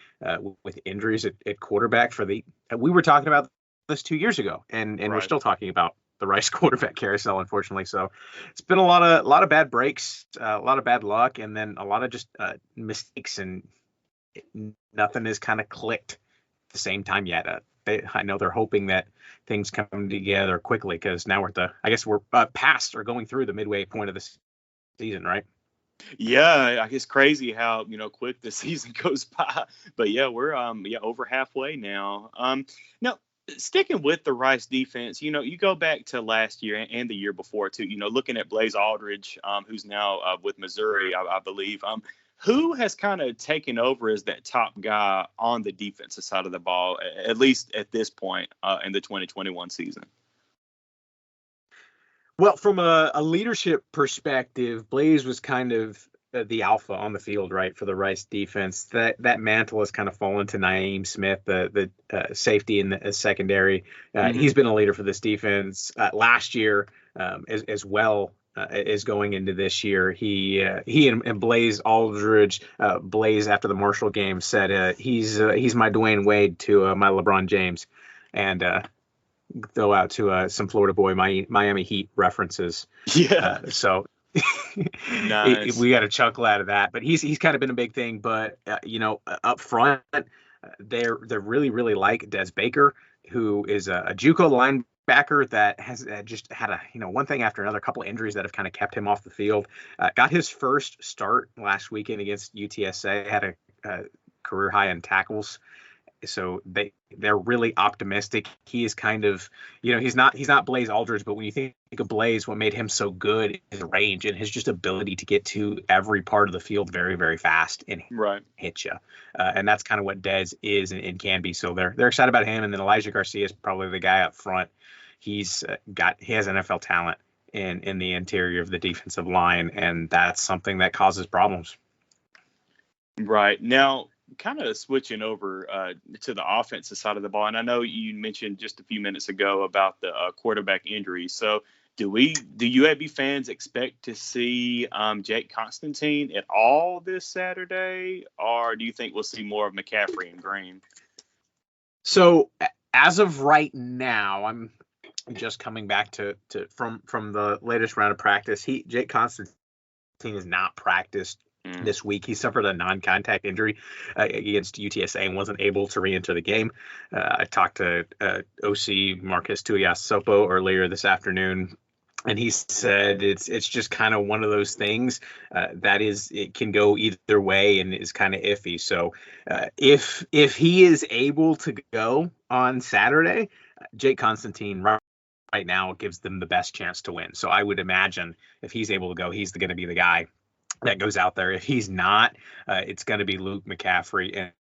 C: with injuries at quarterback we were talking about this 2 years ago, and
A: right.
C: We're still talking about the Rice quarterback carousel, unfortunately. So it's been a lot of bad breaks, a lot of bad luck, and then a lot of just mistakes, and nothing has kind of clicked at the same time yet. I know they're hoping that things come together quickly, because now we're past or going through the midway point of the season, right?
A: Yeah, it's crazy how quick the season goes by. But yeah, we're over halfway now. Now sticking with the Rice defense, you go back to last year and the year before too. Looking at Blaze Aldridge, who's now with Missouri, I believe. Who has kind of taken over as that top guy on the defensive side of the ball, at least at this point in the 2021 season?
C: Well, from a leadership perspective, Blaze was kind of the alpha on the field, right, for the Rice defense. That mantle has kind of fallen to Naeem Smith, the safety in the secondary. He's been a leader for this defense last year as well as going into this year. He and Blaze Aldridge, Blaze after the Marshall game said he's my Dwayne Wade to my LeBron James, and throw out to some Florida boy Miami Heat references.
A: Yeah.
C: So
A: nice.
C: We got to chuckle out of that. But he's kind of been a big thing. But up front, they're really really like Des Baker, who is a JUCO linebacker that has just had one thing after another, couple of injuries that have kind of kept him off the field. Got his first start last weekend against UTSA. Had a career high in tackles. So they're really optimistic. He is kind of, he's not Blaze Aldridge, but when you think of Blaze, what made him so good is range and his just ability to get to every part of the field very, very fast and hit you. And that's kind of what Dez is and can be. So they're excited about him. And then Elijah Garcia is probably the guy up front. He has NFL talent in the interior of the defensive line, and that's something that causes problems.
A: Right. Now, kind of switching over to the offensive side of the ball, and I know you mentioned just a few minutes ago about the quarterback injury. So do UAB fans expect to see Jake Constantine at all this Saturday, or do you think we'll see more of McCaffrey and Green?
C: So as of right now, I'm just coming back from the latest round of practice. Jake Constantine has not practiced this week. He suffered a non-contact injury against UTSA and wasn't able to re-enter the game. I talked to OC Marcus Tuiasopo earlier this afternoon, and he said it's just kind of one of those things it can go either way and is kind of iffy. So if he is able to go on Saturday, Jake Constantine right now gives them the best chance to win. So I would imagine if he's able to go, he's going to be the guy that goes out there. If he's not, it's going to be Luke McCaffrey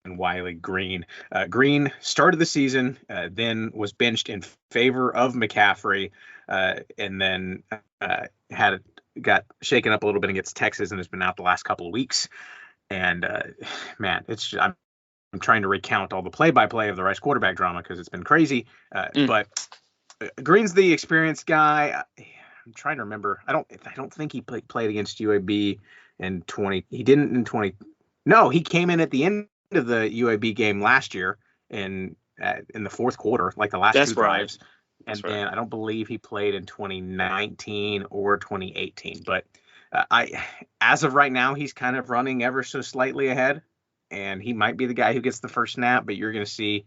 C: and Wiley Green. Green started the season, then was benched in favor of McCaffrey, and then got shaken up a little bit against Texas and has been out the last couple of weeks. And man, I'm trying to recount all the play-by-play of the Rice quarterback drama because it's been crazy. But Green's the experienced guy. I'm trying to remember. I don't think he played against UAB in 20. He didn't in 20. No, he came in at the end of the UAB game last year in the fourth quarter, like the last two drives. And then I don't believe he played in 2019 or 2018. But as of right now, he's kind of running ever so slightly ahead, and he might be the guy who gets the first snap. But you're going to see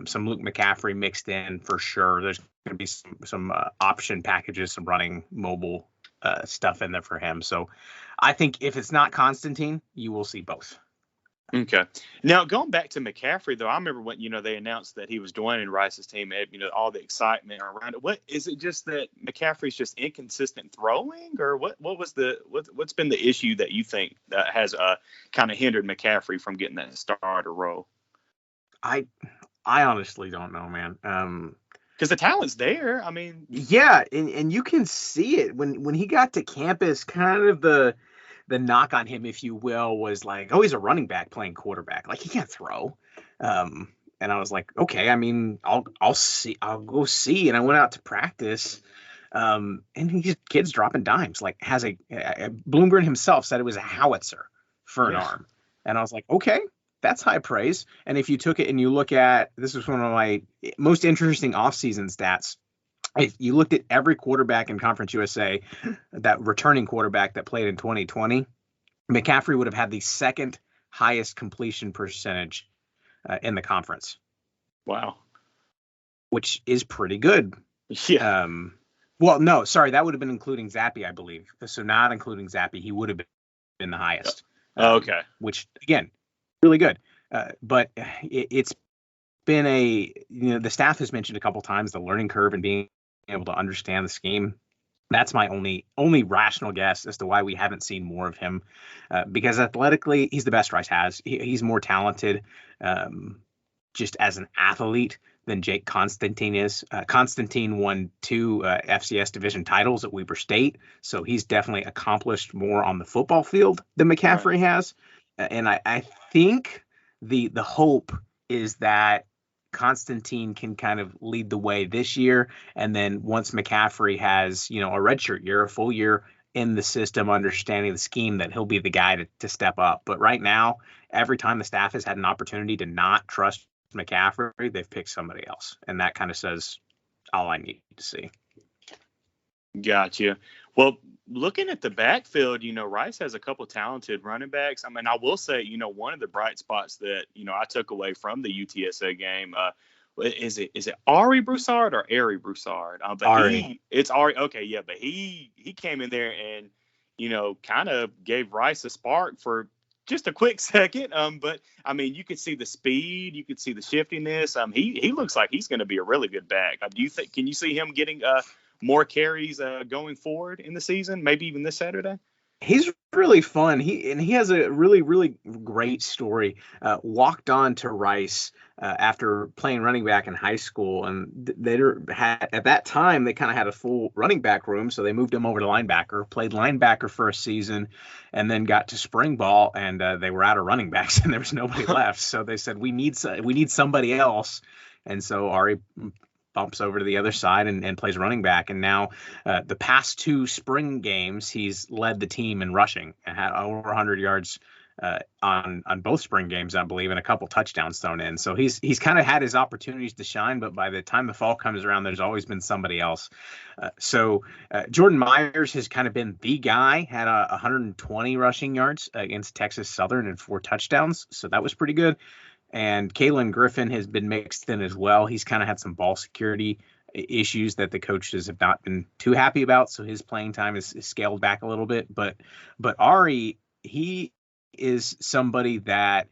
C: some Luke McCaffrey mixed in for sure. There's going to be some option packages, some running mobile stuff in there for him. So I think if it's not Constantine, you will see both.
A: Okay. Now, going back to McCaffrey, though, I remember when, they announced that he was joining Rice's team, all the excitement around it. What is it, just that McCaffrey's just inconsistent throwing, or what's been the issue that you think that has kind of hindered McCaffrey from getting that starter role?
C: I honestly don't know, man.
A: Because the talent's there. I mean,
C: yeah, and you can see it when he got to campus. Kind of the knock on him, if you will, was like, oh, he's a running back playing quarterback. Like, he can't throw. And I was like, okay, I mean, I'll see. I'll go see. And I went out to practice. And kid's dropping dimes. Like, has Bloomgren himself said it was a howitzer for an arm. And I was like, okay, that's high praise. And if you took it and you look at, this was one of my most interesting offseason stats. If you looked at every quarterback in Conference USA, that returning quarterback that played in 2020, McCaffrey would have had the second highest completion percentage in the conference.
A: Wow.
C: Which is pretty good.
A: Yeah.
C: Well, no, sorry, that would have been including Zappy, I believe. So not including Zappy, he would have been the highest.
A: Okay.
C: Which, again, really good. But it's been the staff has mentioned a couple times the learning curve and being able to understand the scheme. That's my only rational guess as to why we haven't seen more of him, because athletically, he's the best Rice has. He's more talented just as an athlete than Jake Constantine is. Constantine won 2 FCS division titles at Weber State, so he's definitely accomplished more on the football field than McCaffrey has. And I think the hope is that Constantine can kind of lead the way this year, and then once McCaffrey has a redshirt year, a full year in the system, understanding the scheme, that he'll be the guy to step up. But right now, every time the staff has had an opportunity to not trust McCaffrey, they've picked somebody else, and that kind of says all I need to see.
A: Gotcha. Well, looking at the backfield, Rice has a couple talented running backs. I mean, I will say, one of the bright spots that, I took away from the UTSA game, is it Ari Broussard or Ari Broussard? But
C: Ari.
A: It's Ari. Okay, yeah, but he came in there and, kind of gave Rice a spark for just a quick second. But I mean, you could see the speed, you could see the shiftiness. He looks like he's going to be a really good back. Can you see him getting more carries going forward in the season, maybe even this Saturday?
C: He's really fun. He has a really, really great story. Walked on to Rice after playing running back in high school, and at that time they kind of had a full running back room, so they moved him over to linebacker. Played linebacker for a season, and then got to spring ball, and they were out of running backs, and there was nobody left. So they said we need somebody else, and so Ari bumps over to the other side and plays running back. And now the past 2 spring games, he's led the team in rushing and had over 100 yards on both spring games, I believe, and a couple touchdowns thrown in. So he's kind of had his opportunities to shine, but by the time the fall comes around, there's always been somebody else. So Jordan Myers has kind of been the guy, had 120 rushing yards against Texas Southern and 4 touchdowns. So that was pretty good. And Kalen Griffin has been mixed in as well. He's kind of had some ball security issues that the coaches have not been too happy about, so his playing time is scaled back a little bit. But Ari, he is somebody that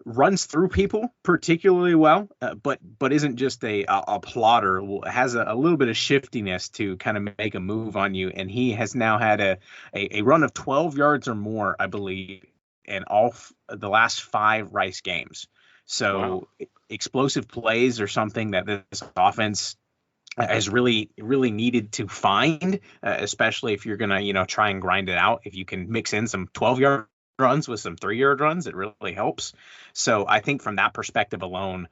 C: runs through people particularly well, but isn't just a plotter. Has a little bit of shiftiness to kind of make a move on you. And he has now had a run of 12 yards or more, I believe, in all the last 5 Rice games. So wow. Explosive plays are something that this offense has really, really needed to find, especially if you're going to, try and grind it out. If you can mix in some 12-yard runs with some 3-yard runs, it really helps. So I think from that perspective alone,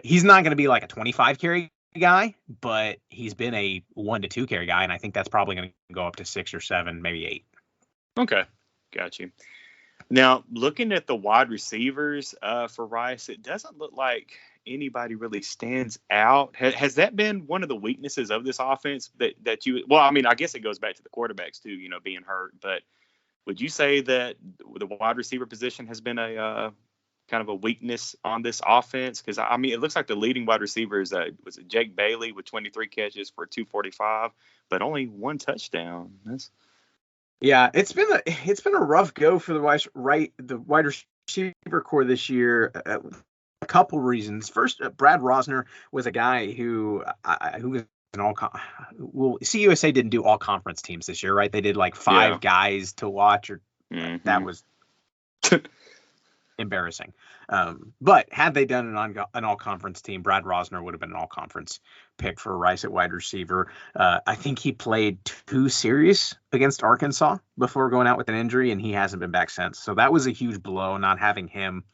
C: he's not going to be like a 25 carry guy, but he's been a 1 to 2 carry guy. And I think that's probably going to go up to 6 or 7, maybe 8.
A: Okay. Got you. Now, looking at the wide receivers for Rice, it doesn't look like anybody really stands out. Has that been one of the weaknesses of this offense that you – well, I mean, I guess it goes back to the quarterbacks too, being hurt. But would you say that the wide receiver position has been a kind of a weakness on this offense? Because, I mean, it looks like the leading wide receiver was Jake Bailey with 23 catches for 245, but only 1 touchdown.
C: Yeah, it's been a rough go for the wide receiver core this year. A couple reasons. First, Brad Rosner was a guy who was an CUSA didn't do all conference teams this year, right? They did like 5 guys to watch, or that was embarrassing. But had they done an all conference team, Brad Rosner would have been an all conference pick for Rice at wide receiver. I think he played 2 series against Arkansas before going out with an injury, and he hasn't been back since. So that was a huge blow, not having him.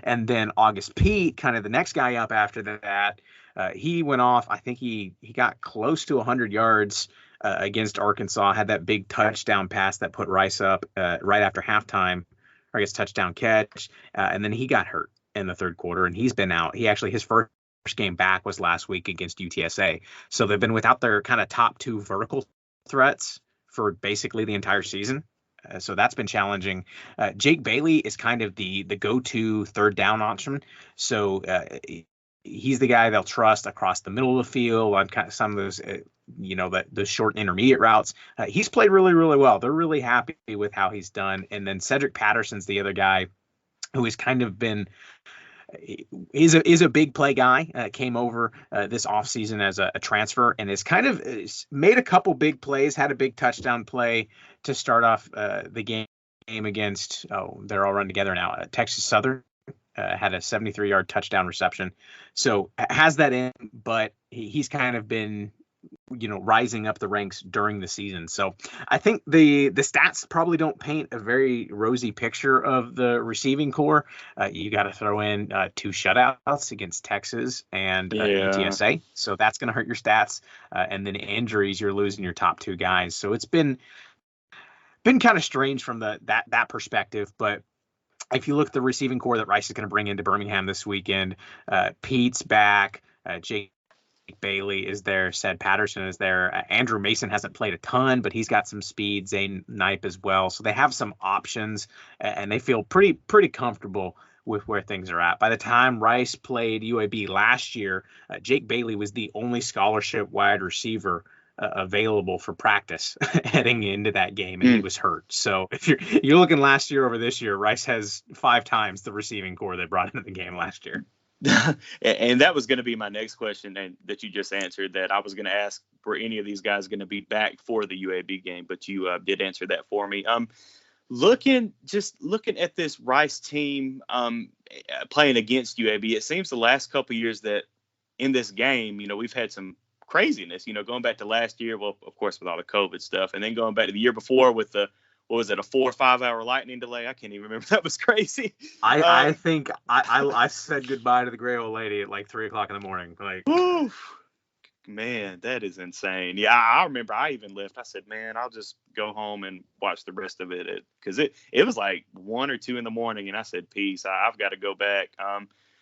C: And then August Pete, kind of the next guy up after that, he went off. I think he got close to 100 yards against Arkansas, had that big touchdown pass that put Rice up right after halftime, or I guess touchdown catch. And then he got hurt in the third quarter, and he's been out. His first game back was last week against UTSA. So they've been without their kind of top 2 vertical threats for basically the entire season. So that's been challenging. Jake Bailey is kind of the go-to third down option. So he's the guy they'll trust across the middle of the field on kind of some of those the short intermediate routes. He's played really, really well. They're really happy with how he's done. And then Cedric Patterson's the other guy who has kind of been is a big play guy. Came over this offseason as a transfer and has kind of made a couple big plays, had a big touchdown play to start off the game against, they're all run together now, Texas Southern. Had a 73-yard touchdown reception. So has that in, but he's kind of been, rising up the ranks during the season. So I think the stats probably don't paint a very rosy picture of the receiving core. You got to throw in 2 shutouts against Texas and UTSA. So that's going to hurt your stats. And then injuries, you're losing your top 2 guys. So it's been kind of strange from that perspective. But if you look at the receiving core that Rice is going to bring into Birmingham this weekend, Pete's back, Jake Bailey is there, Ced Patterson is there. Andrew Mason hasn't played a ton, but he's got some speed. Zane Knipe as well. So they have some options, and they feel pretty comfortable with where things are at. By the time Rice played UAB last year, Jake Bailey was the only scholarship wide receiver available for practice heading into that game, and he was hurt. So if you're looking last year over this year, Rice has 5 times the receiving core they brought into the game last year.
A: And that was going to be my next question, and that you just answered, that I was going to ask, were any of these guys going to be back for the UAB game, but you did answer that for me. Looking at this Rice team playing against UAB, it seems the last couple of years that in this game, we've had some craziness, going back to last year, well, of course, with all the COVID stuff, and then going back to the year before with the, what was it, a 4 or 5 hour lightning delay? I can't even remember. That was crazy.
C: I think I said goodbye to the gray old lady at like 3 o'clock in the morning. Like,
A: oof, man, that is insane. Yeah, I remember I even left. I said, man, I'll just go home and watch the rest of it, because it was like 1 or 2 in the morning, and I said, peace. I've got to go back.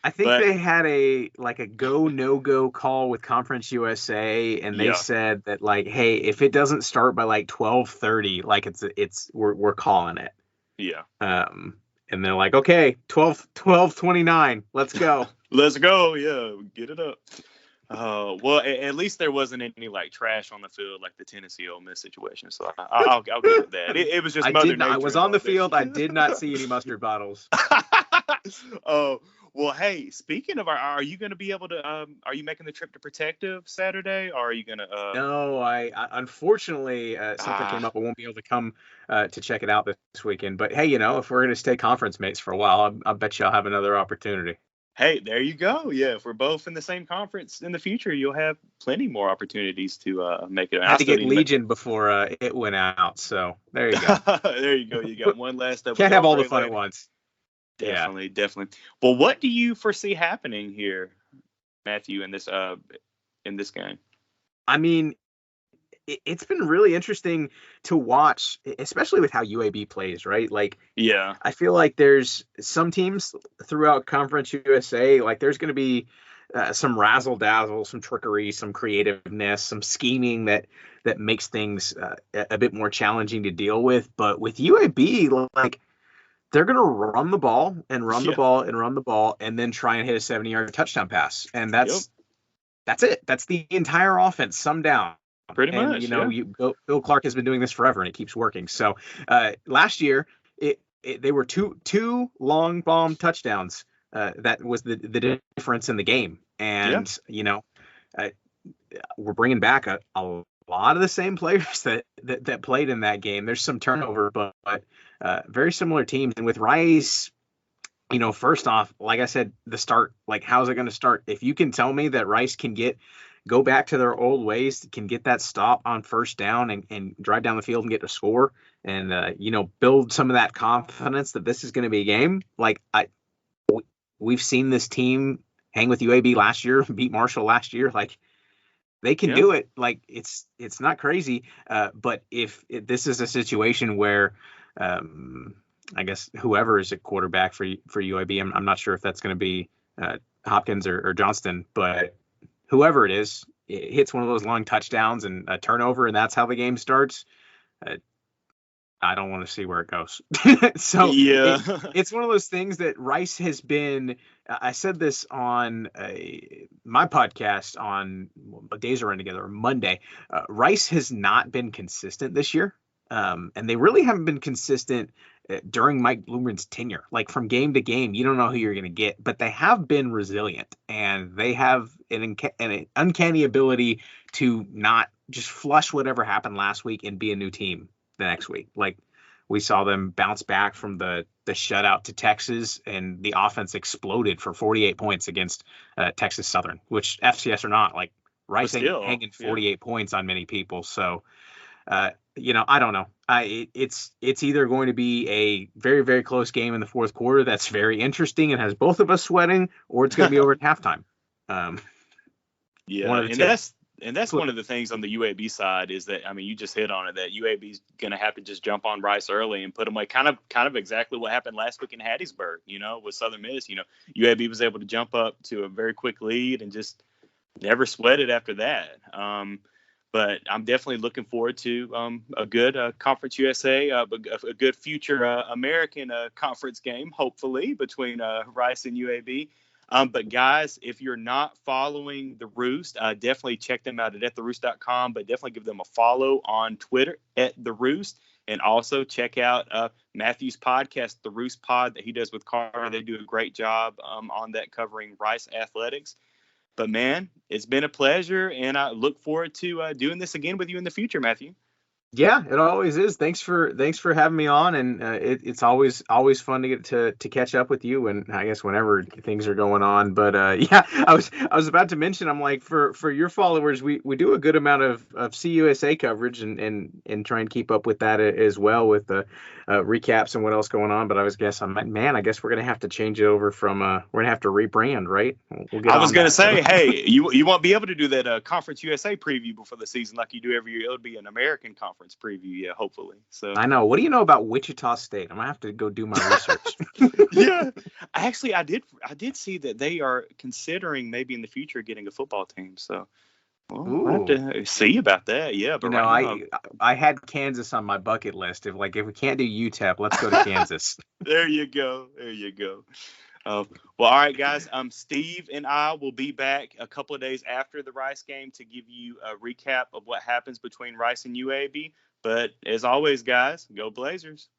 C: I think they had a go no go call with Conference USA, and they said that hey, if it doesn't start by 12:30, we're calling it.
A: Yeah.
C: And they're like, okay, 12:29, let's go.
A: Let's go. Yeah, get it up. Well, at least there wasn't any trash on the field like the Tennessee Ole Miss situation. So I'll give it that. It was just Mother Nature.
C: I was on the field. I did not see any mustard bottles.
A: Oh. Well, hey, speaking of, are you going to be able to, are you making the trip to Protective Saturday, or are you going to?
C: No, I unfortunately, something came up. I won't be able to come to check it out this weekend. But hey, if we're going to stay conference mates for a while, I bet you I'll have another opportunity.
A: Hey, there you go. Yeah, if we're both in the same conference in the future, you'll have plenty more opportunities to make it.
C: I had to get Legion before it went out. So there you go.
A: There you go. You got one last.
C: Can't have all the fun at once.
A: Definitely. Well, what do you foresee happening here, Matthew, in this game?
C: I mean, it's been really interesting to watch, especially with how UAB plays, right? I feel like there's some teams throughout Conference USA, there's going to be some razzle dazzle, some trickery, some creativeness, some scheming that makes things a bit more challenging to deal with. But with UAB, they're going to run the ball and run the ball and run the ball and then try and hit a 70-yard touchdown pass. And that's it. That's the entire offense summed down.
A: Pretty much.
C: Bill Clark has been doing this forever, and it keeps working. So last year, they were two long bomb touchdowns. That was the difference in the game. And, we're bringing back a lot of the same players that played in that game. There's some turnover, but very similar teams. And with Rice, first off, like I said, the start, how's it going to start? If you can tell me that Rice can go back to their old ways, can get that stop on first down and drive down the field and get a score and, build some of that confidence that this is going to be a game. We've seen this team hang with UAB last year, beat Marshall last year. They can do it. It's not crazy. But if this is a situation where, I guess whoever is at quarterback for UAB, I'm not sure if that's going to be Hopkins or Johnston, but whoever it is, it hits one of those long touchdowns and a turnover, and that's how the game starts. I don't want to see where it goes. So
A: Yeah.
C: it's one of those things that Rice has been. I said this on my podcast on Days Are Run Together on Monday. Rice has not been consistent this year, and they really haven't been consistent during Mike Bloomgren's tenure. Like from game to game, you don't know who you're going to get, but they have been resilient, and they have an uncanny ability to not just flush whatever happened last week and be a new team the next week. Like we saw them bounce back from the shutout to Texas, and the offense exploded for 48 points against Texas Southern, which FCS or not, like Rice ain't hanging 48 points on many people. So, I don't know. It's either going to be a very, very close game in the fourth quarter that's very interesting and has both of us sweating, or it's going to be over at halftime.
A: Yeah, and that's one of the things on the UAB side is that, I mean, you just hit on it, that UAB is going to have to just jump on Rice early and put them away. Kind of exactly what happened last week in Hattiesburg, with Southern Miss. UAB was able to jump up to a very quick lead and just never sweat it after that. But I'm definitely looking forward to a good Conference USA, a good future American conference game, hopefully, between Rice and UAB. But guys, if you're not following the Roost, definitely check them out at theroost.com, but definitely give them a follow on Twitter at the Roost, and also check out Matthew's podcast, the Roost Pod, that he does with Carter. They do a great job on that, covering Rice athletics. But man, it's been a pleasure, and I look forward to doing this again with you in the future, Matthew.
C: Yeah, it always is. Thanks for having me on, and it's always fun to get to catch up with you, and I guess whenever things are going on. But yeah, I was about to mention, I'm like, for your followers, we do a good amount of CUSA coverage and try and keep up with that as well, with the recaps and what else going on. But I guess we're gonna have to change it over from we're gonna have to rebrand, right?
A: I was gonna say, hey, you won't be able to do that Conference USA preview before the season like you do every year. It'll be an American conference preview, yeah, hopefully. So
C: I know. What do you know about Wichita State? I'm gonna have to go do my research.
A: Yeah, actually, I did see that they are considering maybe in the future getting a football team. So we'll have to see about that. Yeah, but
C: I had Kansas on my bucket list. If we can't do UTEP, let's go to Kansas.
A: There you go. Well, all right, guys. Steve and I will be back a couple of days after the Rice game to give you a recap of what happens between Rice and UAB. But as always, guys, go Blazers.